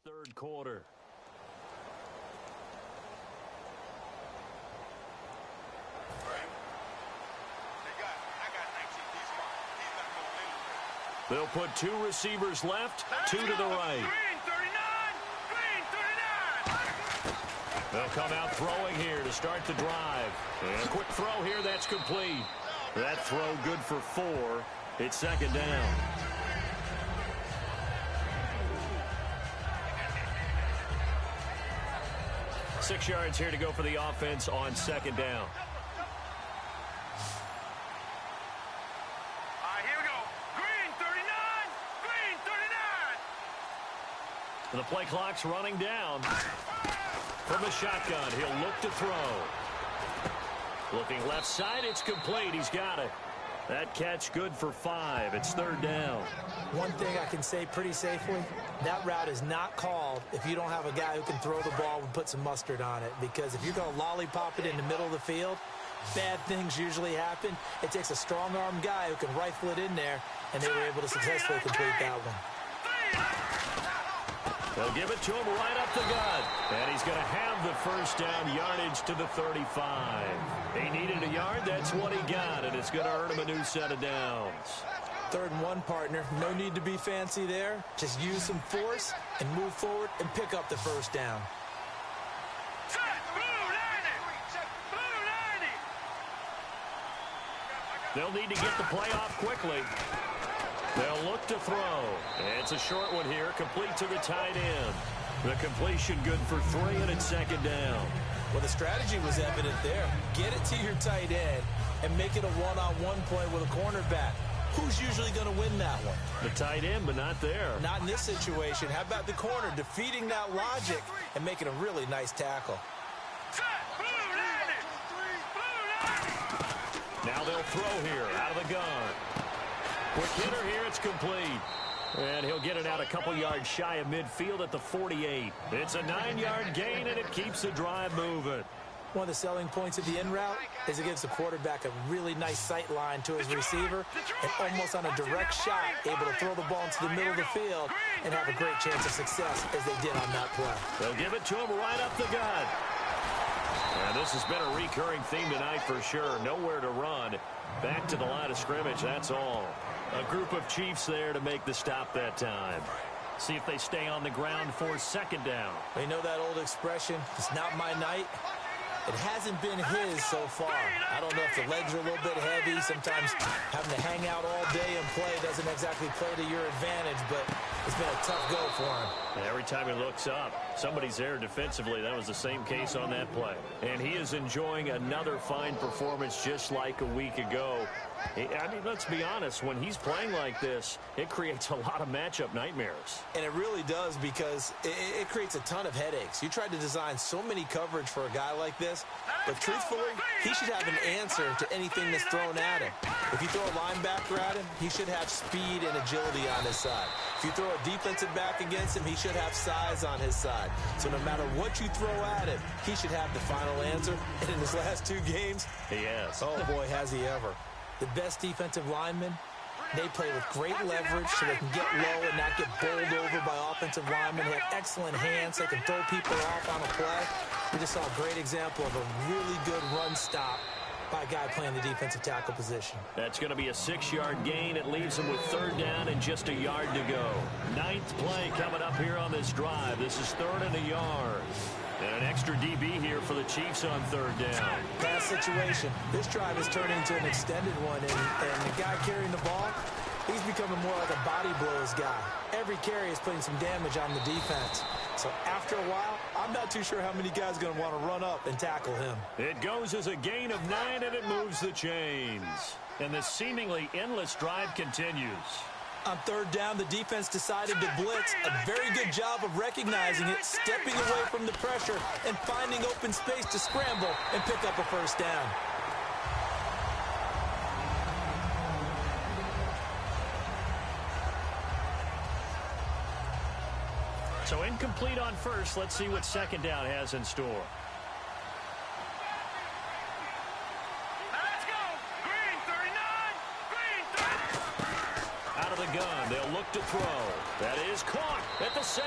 third quarter. They'll put two receivers left, two to the right. Green 39! Green 39! They'll come out throwing here to start the drive. And a quick throw here, that's complete. That throw good for 4. It's second down. Six yards here to go for the offense on second down. Here we go. Green 39! Green 39! The play clock's running down. From the shotgun, he'll look to throw. Looking left side, it's complete. He's got it. That catch good for 5. It's third down. One thing I can say pretty safely, that route is not called if you don't have a guy who can throw the ball and put some mustard on it. Because if you're going to lollipop it in the middle of the field, bad things usually happen. It takes a strong-arm guy who can rifle it in there, and they were able to successfully complete that one. They'll give it to him right up the gut. And he's going to have the first down, yardage to the 35. He needed a yard. That's what he got, and it's going to earn him a new set of downs. 3rd and 1, partner. No need to be fancy there. Just use some force and move forward and pick up the first down. Set! Blue 90! Blue 90! They'll need to get the play off quickly. They'll look to throw. It's a short one here, complete to the tight end. The completion good for 3, and it's second down. Well, the strategy was evident there. Get it to your tight end and make it a one-on-one play with a cornerback. Who's usually going to win that one? The tight end, but not there. Not in this situation. How about the corner defeating that logic and making a really nice tackle? Set! Blue 90! Blue 90! Now they'll throw here out of the gun. Quick hitter here, it's complete. And he'll get it out a couple yards shy of midfield at the 48. It's a 9-yard gain, and it keeps the drive moving. One of the selling points of the in route is it gives the quarterback a really nice sight line to his receiver and almost on a direct shot able to throw the ball into the middle of the field and have a great chance of success as they did on that play. They'll give it to him right up the gut. And this has been a recurring theme tonight for sure. Nowhere to run. Back to the line of scrimmage, that's all. A group of Chiefs there to make the stop that time. See if they stay on the ground for second down. You know that old expression, it's not my night? It hasn't been his so far. I don't know if the legs are a little bit heavy. Sometimes having to hang out all day and play doesn't exactly play to your advantage, but it's been a tough go for him. And every time he looks up, somebody's there defensively. That was the same case on that play. And he is enjoying another fine performance just like a week ago. I mean, let's be honest, when he's playing like this, it creates a lot of matchup nightmares. And it really does because it creates a ton of headaches. You tried to design so many coverage for a guy like this, but truthfully, he should have an answer to anything that's thrown at him. If you throw a linebacker at him, he should have speed and agility on his side. If you throw a defensive back against him, he should have size on his side. So no matter what you throw at him, he should have the final answer. And in his last 2 games, he has. Oh, boy, has he ever. The best defensive linemen, they play with great leverage so they can get low and not get bowled over by offensive linemen. They have excellent hands. They can throw people off on a play. We just saw a great example of a really good run stop by a guy playing the defensive tackle position. That's going to be a 6-yard gain. It leaves him with third down and just a yard to go. 9th play coming up here on this drive. This is 3rd and a yard. And an extra DB here for the Chiefs on third down. Pass situation. This drive is turning into an extended one, and the guy carrying the ball, he's becoming more like a body blows guy. Every carry is putting some damage on the defense. So after a while, I'm not too sure how many guys are going to want to run up and tackle him. It goes as a gain of 9, and it moves the chains. And the seemingly endless drive continues. On third down, the defense decided to blitz. A very good job of recognizing it, stepping away from the pressure, and finding open space to scramble and pick up a first down. So incomplete on first. Let's see what second down has in store. Let's go! Green 39! Green 30! Out of the gun, they'll look to throw. That is caught at the 7.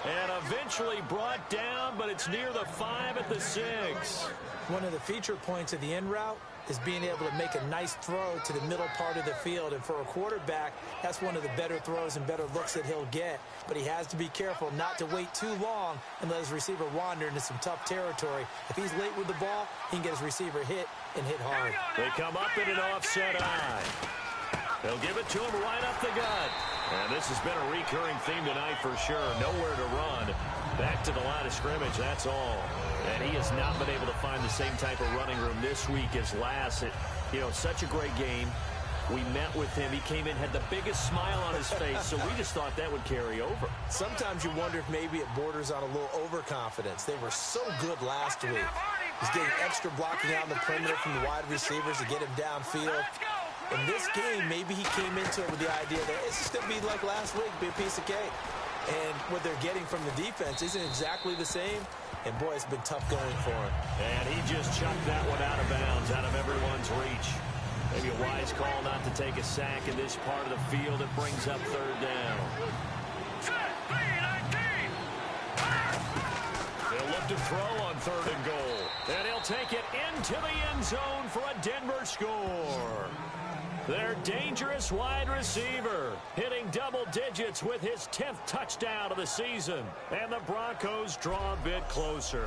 And eventually brought down, but it's near the 5 at the 6. One of the feature points of the in route is being able to make a nice throw to the middle part of the field. And for a quarterback, that's one of the better throws and better looks that he'll get. But he has to be careful not to wait too long and let his receiver wander into some tough territory. If he's late with the ball, he can get his receiver hit and hit hard. They come up in an offset eye. They'll give it to him right up the gut. And this has been a recurring theme tonight for sure. Nowhere to run. Back to the line of scrimmage, that's all. And he has not been able to find the same type of running room this week as last. Such a great game. We met with him. He came in, had the biggest smile on his face, so we just thought that would carry over. Sometimes you wonder if maybe it borders on a little overconfidence. They were so good last week. He's getting extra blocking out in the perimeter from the wide receivers to get him downfield. In this game, maybe he came into it with the idea that it's just going to be like last week, be a piece of cake. And what they're getting from the defense isn't exactly the same. And, boy, it's been tough going for him. And he just chucked that one out of bounds, out of everyone's reach. Maybe a wise call not to take a sack in this part of the field. It brings up third down. They'll look to throw on 3rd and goal. And he'll take it into the end zone for a Denver score. Their dangerous wide receiver hitting double digits with his 10th touchdown of the season. And the Broncos draw a bit closer.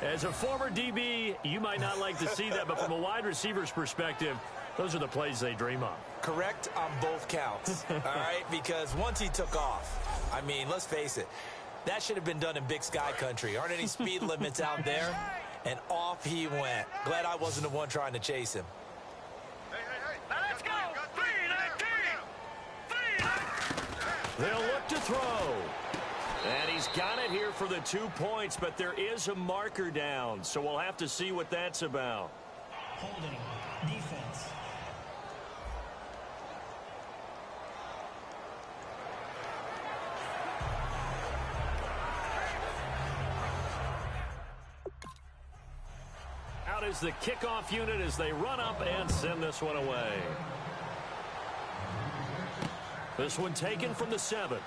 As a former DB, you might not like to see that, but from a wide receiver's perspective, those are the plays they dream of. Correct on both counts, all right? Because once he took off, I mean, let's face it, that should have been done in Big Sky country. Aren't any speed limits out there? And off he went. Glad I wasn't the one trying to chase him. Let's go. 3-19. They'll look to throw. And he's got it here for the 2 points, but there is a marker down, so we'll have to see what that's about. Holding. Defense. Out is the kickoff unit as they run up and send this one away. This one taken from the 7.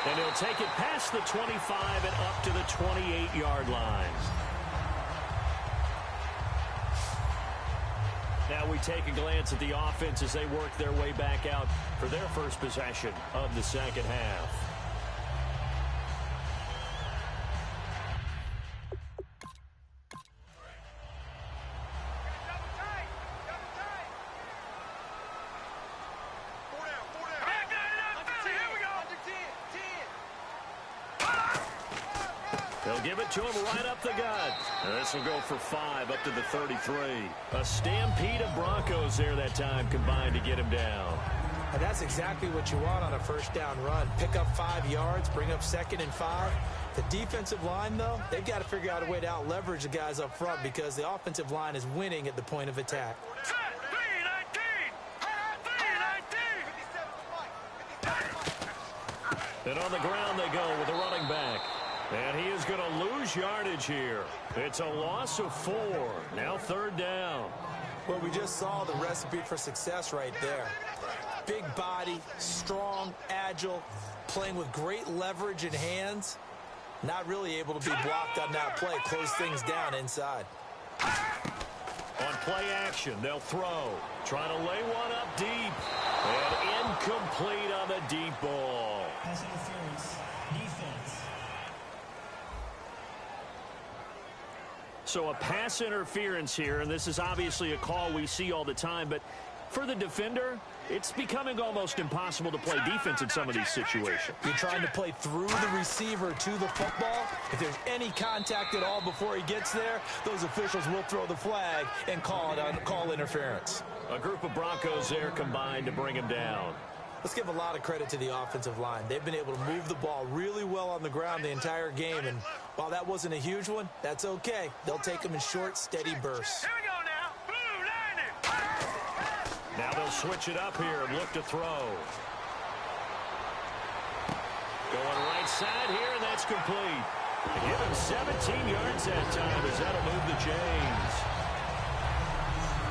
And he'll take it past the 25 and up to the 28-yard line. Now we take a glance at the offense as they work their way back out for their first possession of the second half. They'll give it to him right up the gut. And this will go for 5 up to the 33. A stampede of Broncos there that time combined to get him down. And that's exactly what you want on a first down run. Pick up 5 yards, bring up 2nd and 5. The defensive line, though, they've got to figure out a way to out-leverage the guys up front because the offensive line is winning at the point of attack. And on the ground they go with the running back. And he is going to lose yardage here. It's a loss of 4. Now 3rd down. Well, we just saw the recipe for success right there. Big body, strong, agile, playing with great leverage in hands. Not really able to be blocked on that play. Close things down inside. On play action, they'll throw. Trying to lay one up deep. And incomplete on the deep ball. Pass interference. Defense. So a pass interference here, and this is obviously a call we see all the time, but for the defender, it's becoming almost impossible to play defense in some of these situations. You're trying to play through the receiver to the football. If there's any contact at all before he gets there, those officials will throw the flag and call interference. A group of Broncos there combined to bring him down. Let's give a lot of credit to the offensive line. They've been able to move the ball really well on the ground the entire game, and while that wasn't a huge one, that's okay. They'll take them in short, steady bursts. Here we go now. Blue 90. Now they'll switch it up here and look to throw. Going right side here, and that's complete. Give him 17 yards that time as that'll move the chains.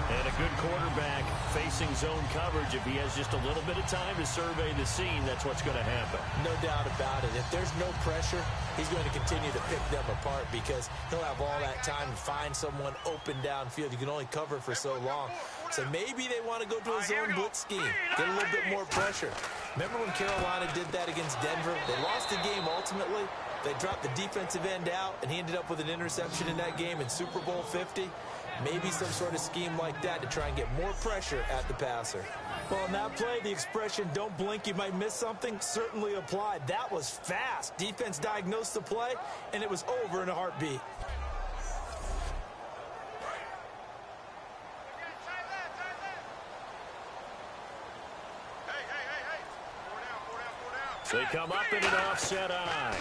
And a good quarterback facing zone coverage, if he has just a little bit of time to survey the scene, that's what's going to happen. No doubt about it. If there's no pressure, he's going to continue to pick them apart because he'll have all that time to find someone open downfield. You can only cover for so long. So maybe they want to go to a zone blitz scheme, get a little bit more pressure. Remember when Carolina did that against Denver? They lost the game ultimately. They dropped the defensive end out, and he ended up with an interception in that game in Super Bowl 50. Maybe some sort of scheme like that to try and get more pressure at the passer. Well, in that play, the expression, don't blink, you might miss something, certainly applied. That was fast. Defense diagnosed the play, and it was over in a heartbeat. They come up in an offset eye.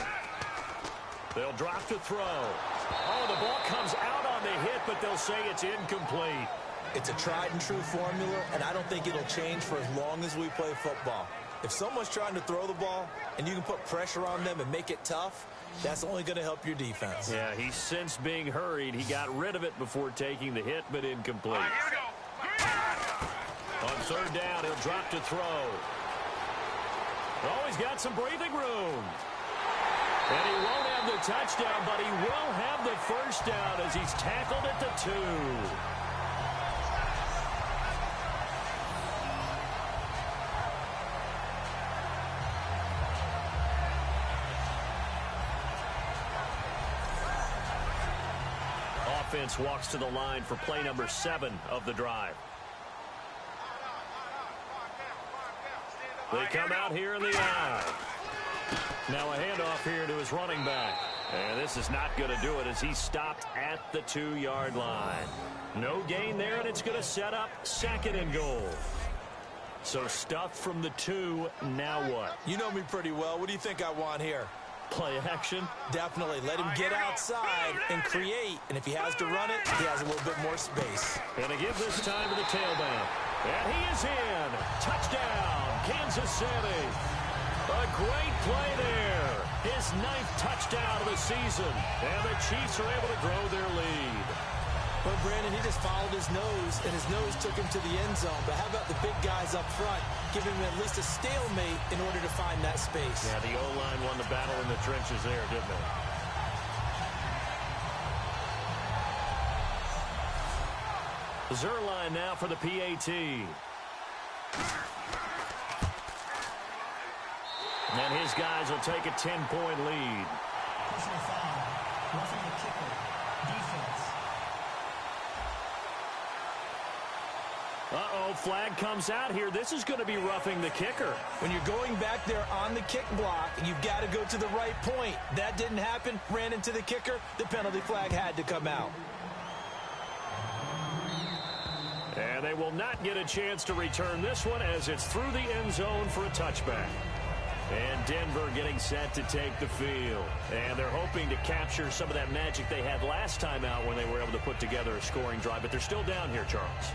They'll drop to throw. Oh, the ball comes out on the hit, but they'll say it's incomplete. It's a tried-and-true formula, and I don't think it'll change for as long as we play football. If someone's trying to throw the ball and you can put pressure on them and make it tough, that's only going to help your defense. Yeah, he sensed being hurried. He got rid of it before taking the hit, but incomplete. On third down, he'll drop to throw. Oh, he's got some breathing room. And he won't have the touchdown, but he will have the first down as he's tackled at the 2. Offense walks to the line for play number 7 of the drive. They come out here in the eye. Now a handoff here to his running back. And this is not going to do it as he stopped at the 2-yard line. No gain there, and it's going to set up 2nd and goal. So stuff from the 2, now what? You know me pretty well. What do you think I want here? Play action? Definitely. Let him get outside and create. And if he has to run it, he has a little bit more space. And to give this time to the tailback. And he is in. Touchdown, Kansas City. A great play there. His 9th touchdown of the season. And the Chiefs are able to grow their lead. Well, Brandon, he just followed his nose, and his nose took him to the end zone. But how about the big guys up front, giving him at least a stalemate in order to find that space? Yeah, the O-line won the battle in the trenches there, didn't they? Zuerlein now for the PAT. And his guys will take a 10-point lead. Personal foul. Roughing the kicker. Defense. Uh-oh, flag comes out here. This is going to be roughing the kicker. When you're going back there on the kick block, you've got to go to the right point. That didn't happen. Ran into the kicker. The penalty flag had to come out. And they will not get a chance to return this one as it's through the end zone for a touchback. And Denver getting set to take the field. And they're hoping to capture some of that magic they had last time out when they were able to put together a scoring drive. But they're still down here, Charles.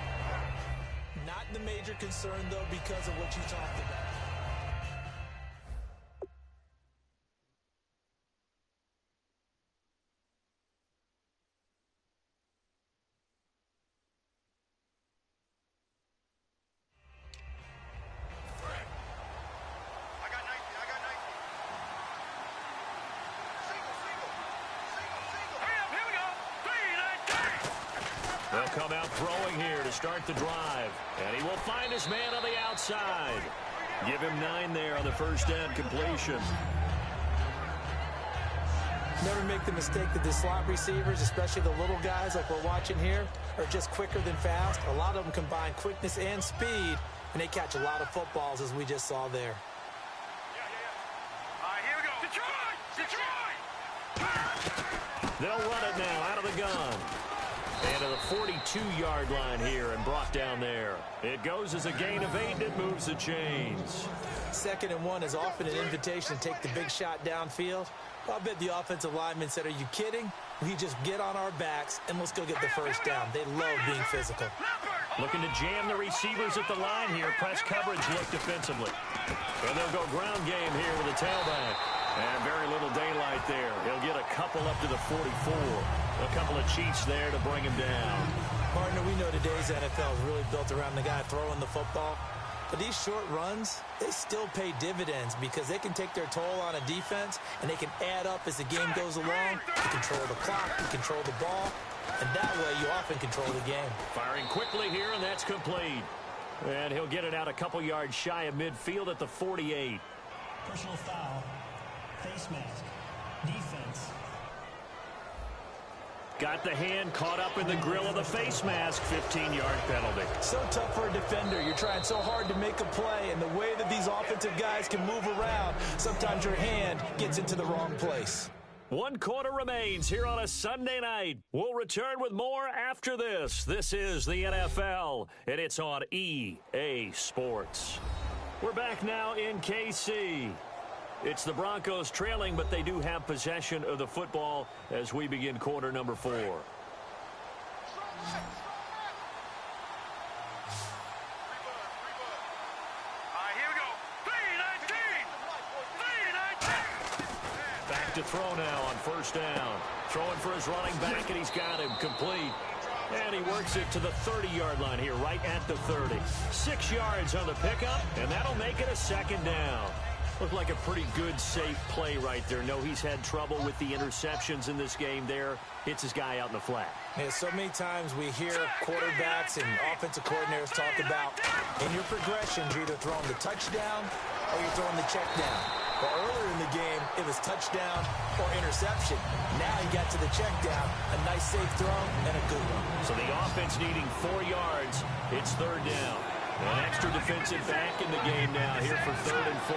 Not the major concern, though, because of what you talked about. They'll come out throwing here to start the drive. And he will find his man on the outside. Give him 9 there on the first down completion. Never make the mistake that the slot receivers, especially the little guys like we're watching here, are just quicker than fast. A lot of them combine quickness and speed, and they catch a lot of footballs, as we just saw there. All right, here we go. Detroit! They'll run it now out of the gun. And to the 42-yard line here and brought down there. It goes as a gain of 8, and it moves the chains. 2nd and 1 is often an invitation to take the big shot downfield. I bet the offensive lineman said, are you kidding? We just get on our backs, and let's go get the first down. They love being physical. Looking to jam the receivers at the line here. Press coverage look defensively. And they'll go ground game here with a tailback. And very little daylight there. He'll get a couple up to the 44. A couple of cheats there to bring him down. Partner, we know today's NFL is really built around the guy throwing the football. But these short runs, they still pay dividends because they can take their toll on a defense, and they can add up as the game goes along. You control the clock, you control the ball, and that way you often control the game. Firing quickly here, and that's complete. And he'll get it out a couple yards shy of midfield at the 48. Personal foul. Face mask. Defense. Got the hand caught up in the grill of the face mask. 15-yard penalty. So tough for a defender. You're trying so hard to make a play, and the way that these offensive guys can move around, sometimes your hand gets into the wrong place. 1 quarter remains here on a Sunday night. We'll return with more after this. This is the NFL, and it's on EA Sports. We're back now in KC. It's the Broncos trailing, but they do have possession of the football as we begin quarter number 4. All right, here we go. 3-19. Back to throw now on first down. Throwing for his running back, and he's got him complete. And he works it to the 30-yard line here, right at the 30. 6 yards on the pickup, and that'll make it a second down. Looked like a pretty good, safe play right there. No, he's had trouble with the interceptions in this game there. Hits his guy out in the flat. Yeah, so many times we hear quarterbacks and offensive coordinators talk about in your progressions, you're either throwing the touchdown or you're throwing the check down. But earlier in the game, it was touchdown or interception. Now he got to the check down, a nice safe throw, and a good one. So the offense needing 4 yards. It's third down. An extra defensive back in the game now here for 3rd and 4.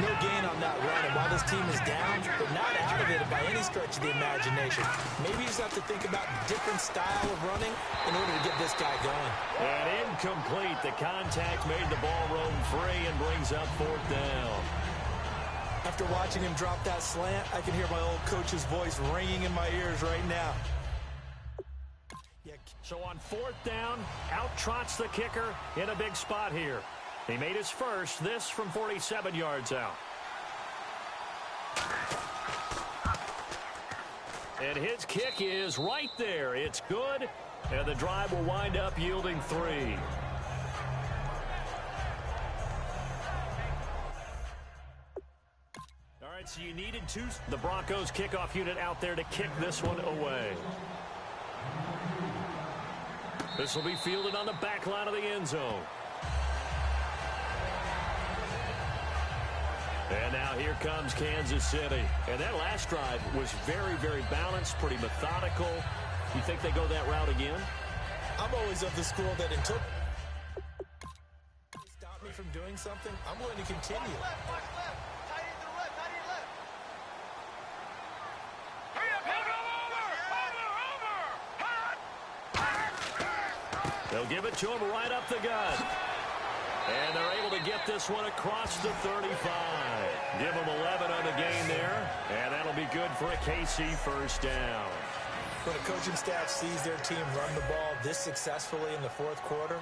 No gain on that run, and while this team is down, they're not out of it by any stretch of the imagination. Maybe you just have to think about a different style of running in order to get this guy going. And incomplete. The contact made the ball roam free and brings up 4th down. After watching him drop that slant, I can hear my old coach's voice ringing in my ears right now. So on 4th down, out trots the kicker in a big spot here. He made his first, this from 47 yards out. And his kick is right there. It's good, and the drive will wind up yielding 3. All right, so you needed 2. The Broncos kickoff unit out there to kick this one away. This will be fielded on the back line of the end zone. And now here comes Kansas City. And that last drive was very, very balanced, pretty methodical. You think they go that route again? I'm always of the school that until they stop me from doing something, I'm going to continue. Watch left. Tight end to the left. Tight end left. Hurry up. They'll give it to him right up the gut. And they're able to get this one across the 35. Give them 11 on the game there. And that'll be good for a KC first down. When a coaching staff sees their team run the ball this successfully in the 4th quarter,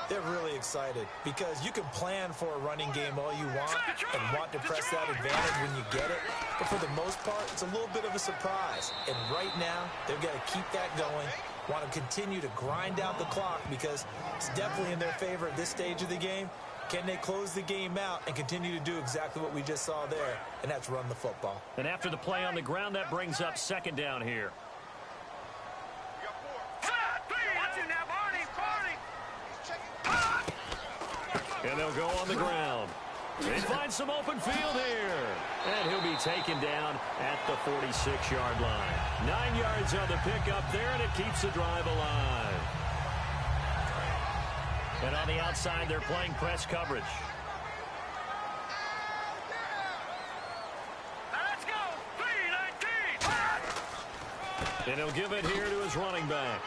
they're really excited because you can plan for a running game all you want and want to press that advantage when you get it. But for the most part, it's a little bit of a surprise. And right now, they've got to keep that going, want to continue to grind out the clock because it's definitely in their favor at this stage of the game. Can they close the game out and continue to do exactly what we just saw there, and that's run the football. And after the play on the ground, that brings up 2nd down here. And they'll go on the ground. They find some open field here. And he'll be taken down at the 46-yard line. 9 yards on the pickup there, and it keeps the drive alive. And on the outside, they're playing press coverage. Let's go. 3-19. And he'll give it here to his running back.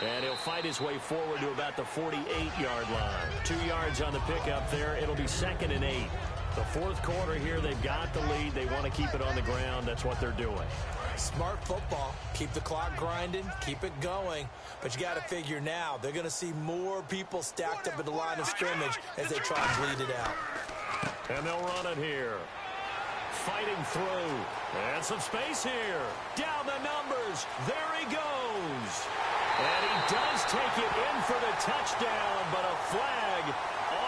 And he'll fight his way forward to about the 48-yard line. 2 yards on the pickup there. It'll be 2nd and 8. The 4th quarter here, they've got the lead. They want to keep it on the ground. That's what they're doing. Smart football. Keep the clock grinding. Keep it going. But you got to figure now, they're going to see more people stacked up at the line of scrimmage as they try and bleed it out. And they'll run it here. Fighting through. And some space here. Down the numbers. There he goes. And he does take it in for the touchdown, but a flag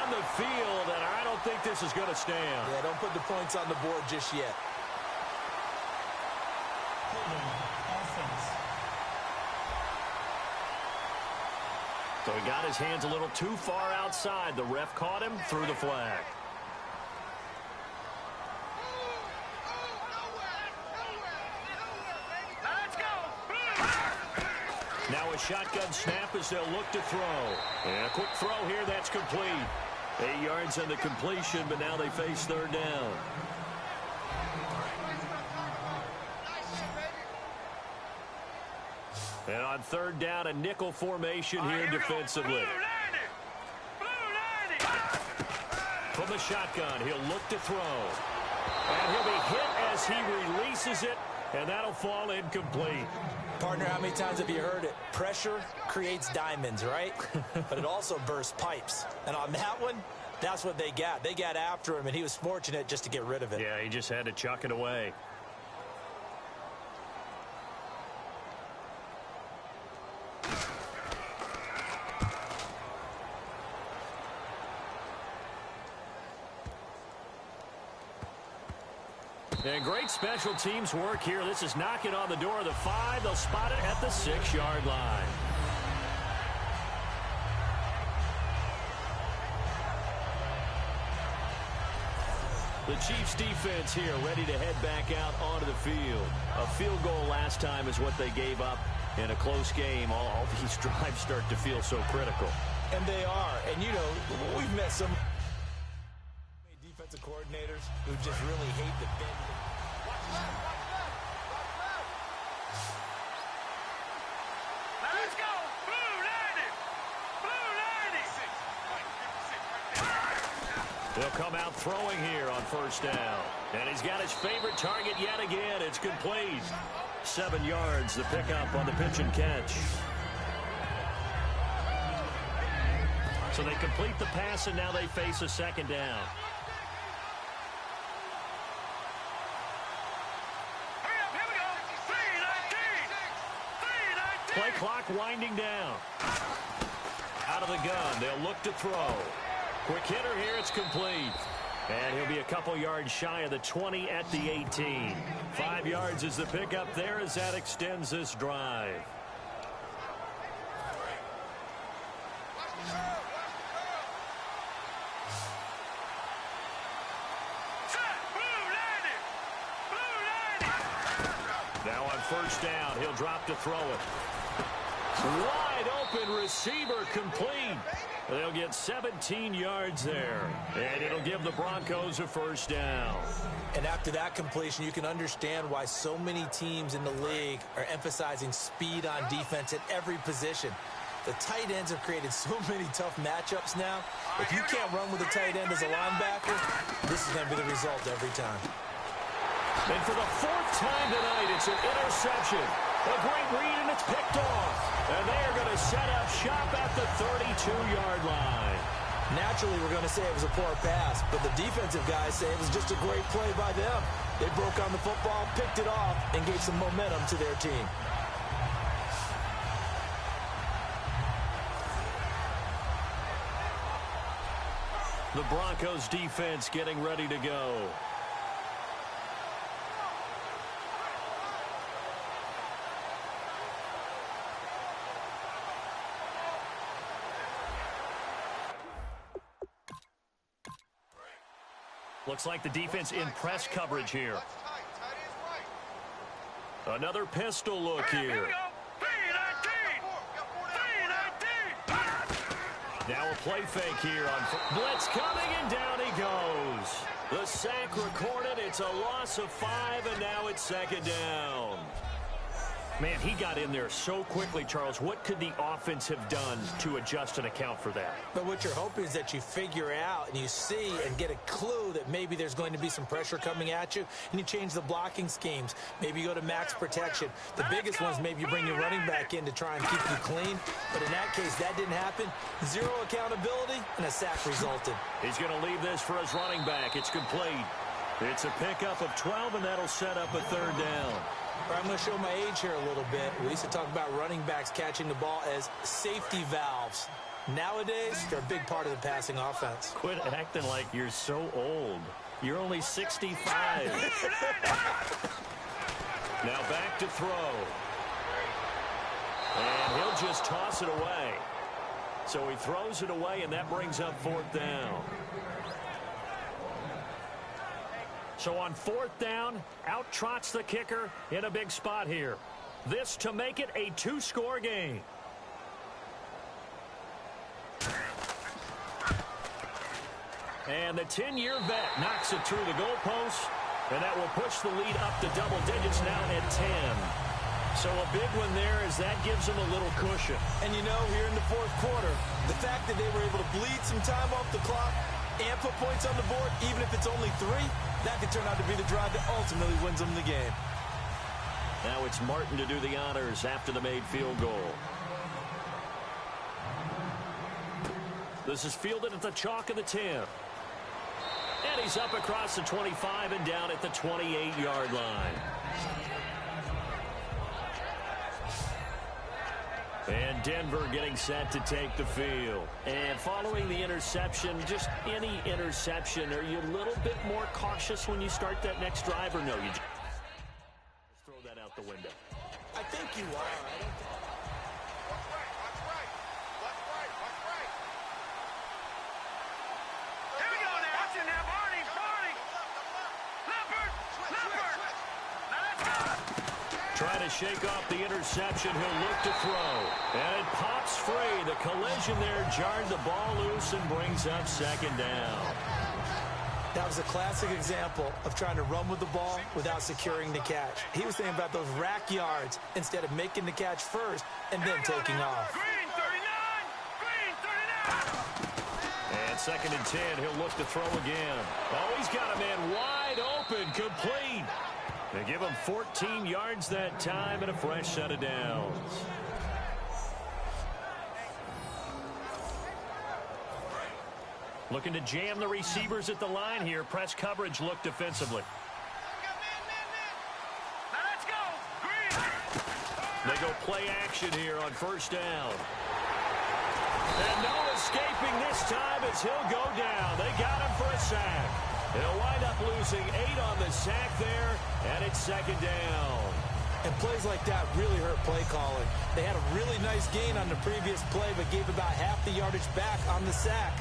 on the field, and I don't think this is going to stand. Yeah, don't put the points on the board just yet. So he got his hands a little too far outside. The ref caught him, threw the flag. Now a shotgun snap as they'll look to throw. And a quick throw here, that's complete. 8 yards on the completion, but now they face third down. And on third down, a nickel formation here defensively. From the shotgun, he'll look to throw. And he'll be hit as he releases it, and that'll fall incomplete. Partner, how many times have you heard it? Pressure creates diamonds, right? But it also bursts pipes. And on that one, that's what they got. They got after him, and he was fortunate just to get rid of it. Yeah, he just had to chuck it away. And great special teams work here. This is knocking on the door of the 5. They'll spot it at the 6-yard line. The Chiefs defense here ready to head back out onto the field. A field goal last time is what they gave up in a close game. All these drives start to feel so critical. And they are. And, you know, we've met some defensive coordinators who just really hate the bend. Let's go! Blue 90! Blue 90! They'll come out throwing here on first down. And he's got his favorite target yet again. It's complete. 7 yards, the pickup on the pitch and catch. So they complete the pass, and now they face a second down. Play clock winding down. Out of the gun, they'll look to throw. Quick hitter here, it's complete. And he'll be a couple yards shy of the 20 at the 18. 5 yards is the pickup there as that extends this drive. Now on first down, he'll drop to throw it. Wide open receiver complete. They'll get 17 yards there. And it'll give the Broncos a first down. And after that completion, you can understand why so many teams in the league are emphasizing speed on defense at every position. The tight ends have created so many tough matchups now. If you can't run with a tight end as a linebacker, this is going to be the result every time. And for the 4th time tonight, it's an interception. A great read, and it's picked off. And they are going to set up shop at the 32-yard line. Naturally, we're going to say it was a poor pass, but the defensive guys say it was just a great play by them. They broke on the football, picked it off, and gave some momentum to their team. The Broncos defense getting ready to go. Looks like the defense in press coverage here. Another pistol look here. Now a play fake here on blitz coming, and down he goes. The sack recorded. It's a loss of 5, and now it's second down. Man, he got in there so quickly, Charles. What could the offense have done to adjust and account for that? But what you're hoping is that you figure out and you see and get a clue that maybe there's going to be some pressure coming at you, and you change the blocking schemes. Maybe you go to max protection. The biggest one is maybe you bring your running back in to try and keep you clean. But in that case, that didn't happen. 0 accountability, and a sack resulted. He's going to leave this for his running back. It's complete. It's a pickup of 12, and that'll set up a third down. I'm going to show my age here a little bit. We used to talk about running backs catching the ball as safety valves. Nowadays, they're a big part of the passing offense. Quit acting like you're so old. You're only 65. Now back to throw. And he'll just toss it away. So he throws it away, and that brings up 4th down. So on 4th down, out trots the kicker in a big spot here. This to make it a 2-score game. And the 10-year vet knocks it through the goalpost, and that will push the lead up to double digits now at 10. So a big one there as that gives them a little cushion. And you know, here in the 4th quarter, the fact that they were able to bleed some time off the clock and put points on the board, even if it's only 3, that could turn out to be the drive that ultimately wins them the game. Now it's Martin to do the honors after the made field goal. This is fielded at the chalk of the 10. And he's up across the 25 and down at the 28-yard line. And Denver getting set to take the field. And following the interception, just any interception, are you a little bit more cautious when you start that next drive, or no? You just throw that out the window. I think you are. Here we go now. Watch it now, Barney. Leopard. Now let's go. Trying to shake off the interception. He'll look to throw. And it pops free. The collision there jarred the ball loose and brings up 2nd down. That was a classic example of trying to run with the ball without securing the catch. He was thinking about those rack yards instead of making the catch first and then taking off. Green 39. And 2nd and 10. He'll look to throw again. Oh, he's got a man wide open, complete. They give him 14 yards that time and a fresh set of downs. Looking to jam the receivers at the line here. Press coverage look defensively. Now let's go. Green. They go play action here on 1st down. And no escaping this time as he'll go down. They got him for a sack. He'll wind up losing 8 on the sack there, and it's 2nd down. And plays like that really hurt play calling. They had a really nice gain on the previous play, but gave about half the yardage back on the sack.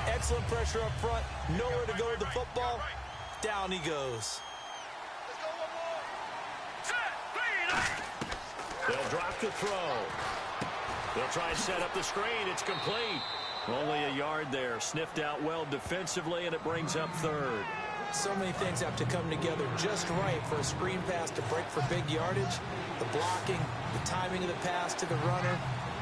Excellent pressure up front. Nowhere to go with the football. Down he goes. Let's go one more. Set. Green. They'll drop the throw. They'll try and set up the screen. It's complete. Only a yard there. Sniffed out well defensively, and it brings up 3rd. So many things have to come together just right for a screen pass to break for big yardage. The blocking, the timing of the pass to the runner,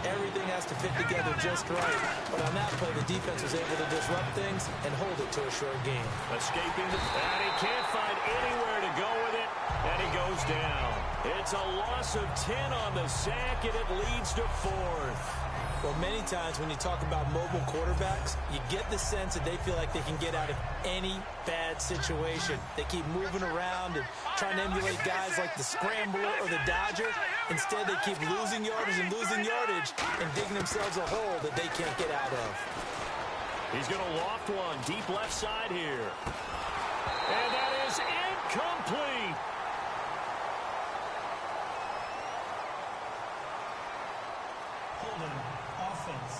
everything has to fit together just right. But on that play, the defense was able to disrupt things and hold it to a short game. Escaping the... And he can't find anywhere to go with it, and he goes down. It's a loss of 10 on the sack, and it leads to 4th. Well, many times when you talk about mobile quarterbacks, you get the sense that they feel like they can get out of any bad situation. They keep moving around and trying to emulate guys like the Scrambler or the Dodger. Instead, they keep losing yardage and digging themselves a hole that they can't get out of. He's going to loft one deep left side here. And that is incomplete. Holding offense.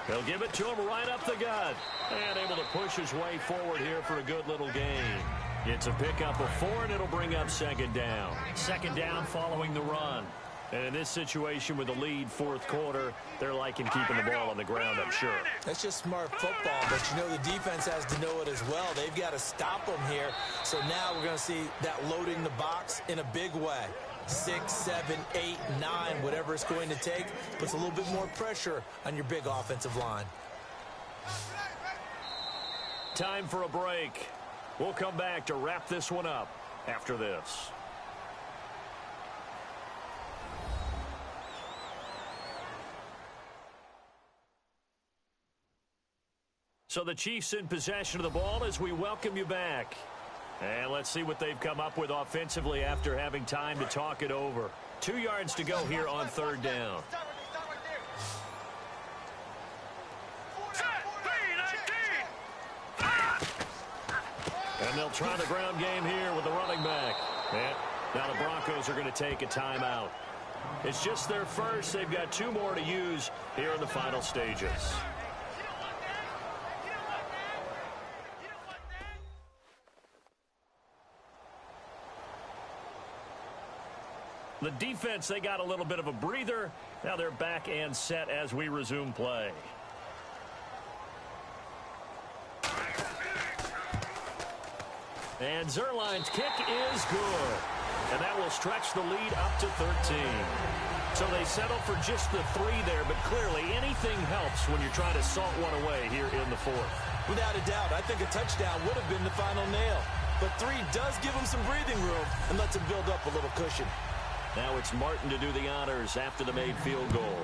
They'll give it to him right up the gut. And able to push his way forward here for a good little gain. It's a pickup of 4, and it'll bring up 2nd down. 2nd down following the run. And in this situation with the lead 4th quarter, they're liking keeping the ball on the ground, I'm sure. That's just smart football, but you know the defense has to know it as well. They've got to stop them here. So now we're going to see that loading the box in a big way. 6, 7, 8, 9, whatever it's going to take, puts a little bit more pressure on your big offensive line. Time for a break. We'll come back to wrap this one up after this. So the Chiefs in possession of the ball as we welcome you back. And let's see what they've come up with offensively after having time to talk it over. 2 yards to go here on third down. And they'll try the ground game here with the running back. And now the Broncos are going to take a timeout. It's just their first. They've got 2 more to use here in the final stages. The defense, they got a little bit of a breather. Now they're back and set as we resume play. And Zuerlein's kick is good. And that will stretch the lead up to 13. So they settle for just the 3 there, but clearly anything helps when you're trying to salt one away here in the 4th. Without a doubt, I think a touchdown would have been the final nail. But 3 does give them some breathing room and lets them build up a little cushion. Now it's Martin to do the honors after the made field goal.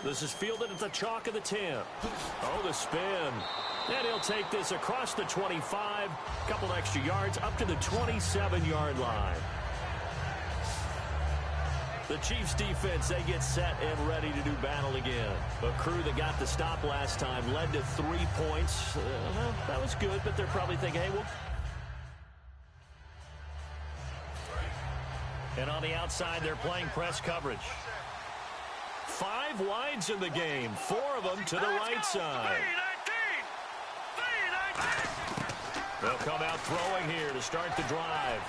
This is fielded at the chalk of the 10. Oh, the spin. And he'll take this across the 25, a couple extra yards up to the 27-yard line. The Chiefs defense, they get set and ready to do battle again. A crew that got the stop last time led to 3 points. Well, that was good, but they're probably thinking, hey, well. And on the outside, they're playing press coverage. 5 wides in the game, 4 of them to the right side. They'll come out throwing here to start the drive.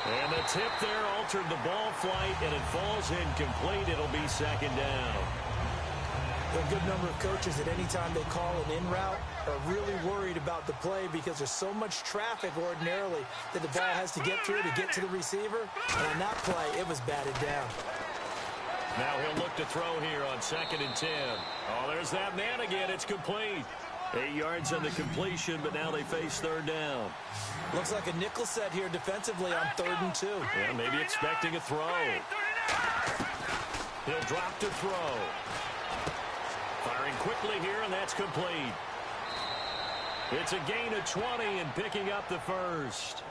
And the tip there altered the ball flight, and it falls incomplete. It'll be second down. A good number of coaches at any time they call an in route are really worried about the play because there's so much traffic ordinarily that the ball has to get through to get to the receiver. And on that play, it was batted down. Now he'll look to throw here on 2nd and 10. Oh, there's that man again. It's complete. 8 yards on the completion, but now they face third down. Looks like a nickel set here defensively on 3rd and 2. Yeah, maybe expecting a throw. He'll drop to throw. Firing quickly here, and that's complete. It's a gain of 20 and picking up the first.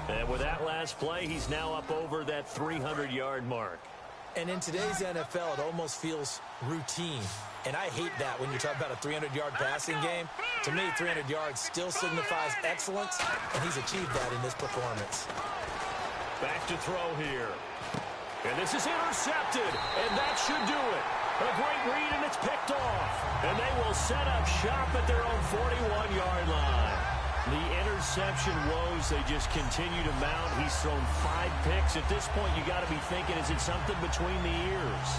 And with that last play, he's now up over that 300-yard mark. And in today's NFL, it almost feels routine. And I hate that when you talk about a 300-yard passing game. To me, 300 yards still signifies excellence, and he's achieved that in this performance. Back to throw here. And this is intercepted, and that should do it. A great read, and it's picked off. And they will set up shop at their own 41-yard line. The interception woes, they just continue to mount. He's thrown 5 picks. At this point, you got to be thinking, is it something between the ears?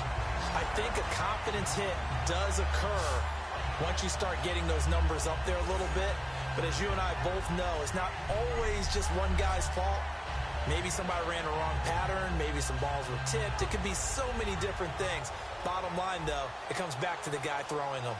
I think a confidence hit does occur once you start getting those numbers up there a little bit. But as you and I both know, it's not always just one guy's fault. Maybe somebody ran a wrong pattern. Maybe some balls were tipped. It could be so many different things. Bottom line, though, it comes back to the guy throwing them.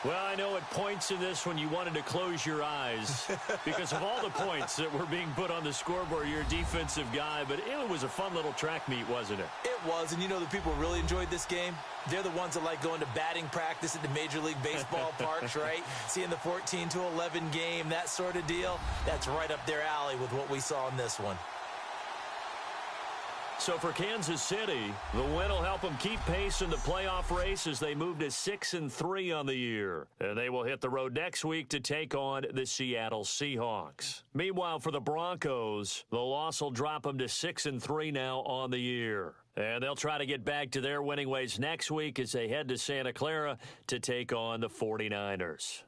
Well, I know at points in this when you wanted to close your eyes because of all the points that were being put on the scoreboard. You're a defensive guy, but it was a fun little track meet, wasn't it? It was, and you know the people really enjoyed this game? They're the ones that like going to batting practice at the Major League Baseball parks, right? Seeing the 14-11 game, that sort of deal. That's right up their alley with what we saw in this one. So for Kansas City, the win will help them keep pace in the playoff race as they move to 6-3 on the year. And they will hit the road next week to take on the Seattle Seahawks. Meanwhile, for the Broncos, the loss will drop them to 6-3 now on the year. And they'll try to get back to their winning ways next week as they head to Santa Clara to take on the 49ers.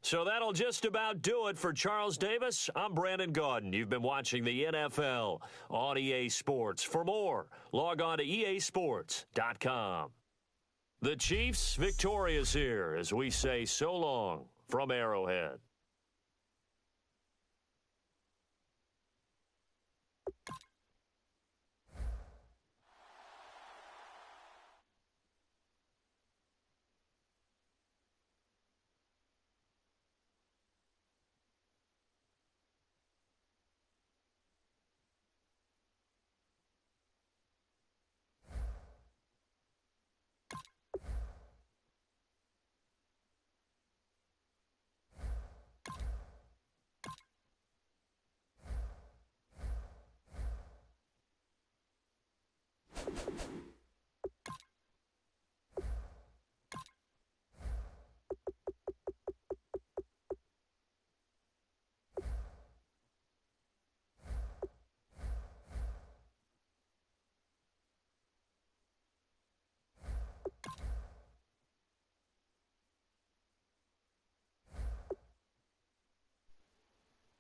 So that'll just about do it for Charles Davis. I'm Brandon Gaudin. You've been watching the NFL on EA Sports. For more, log on to easports.com. The Chiefs victorious here as we say so long from Arrowhead.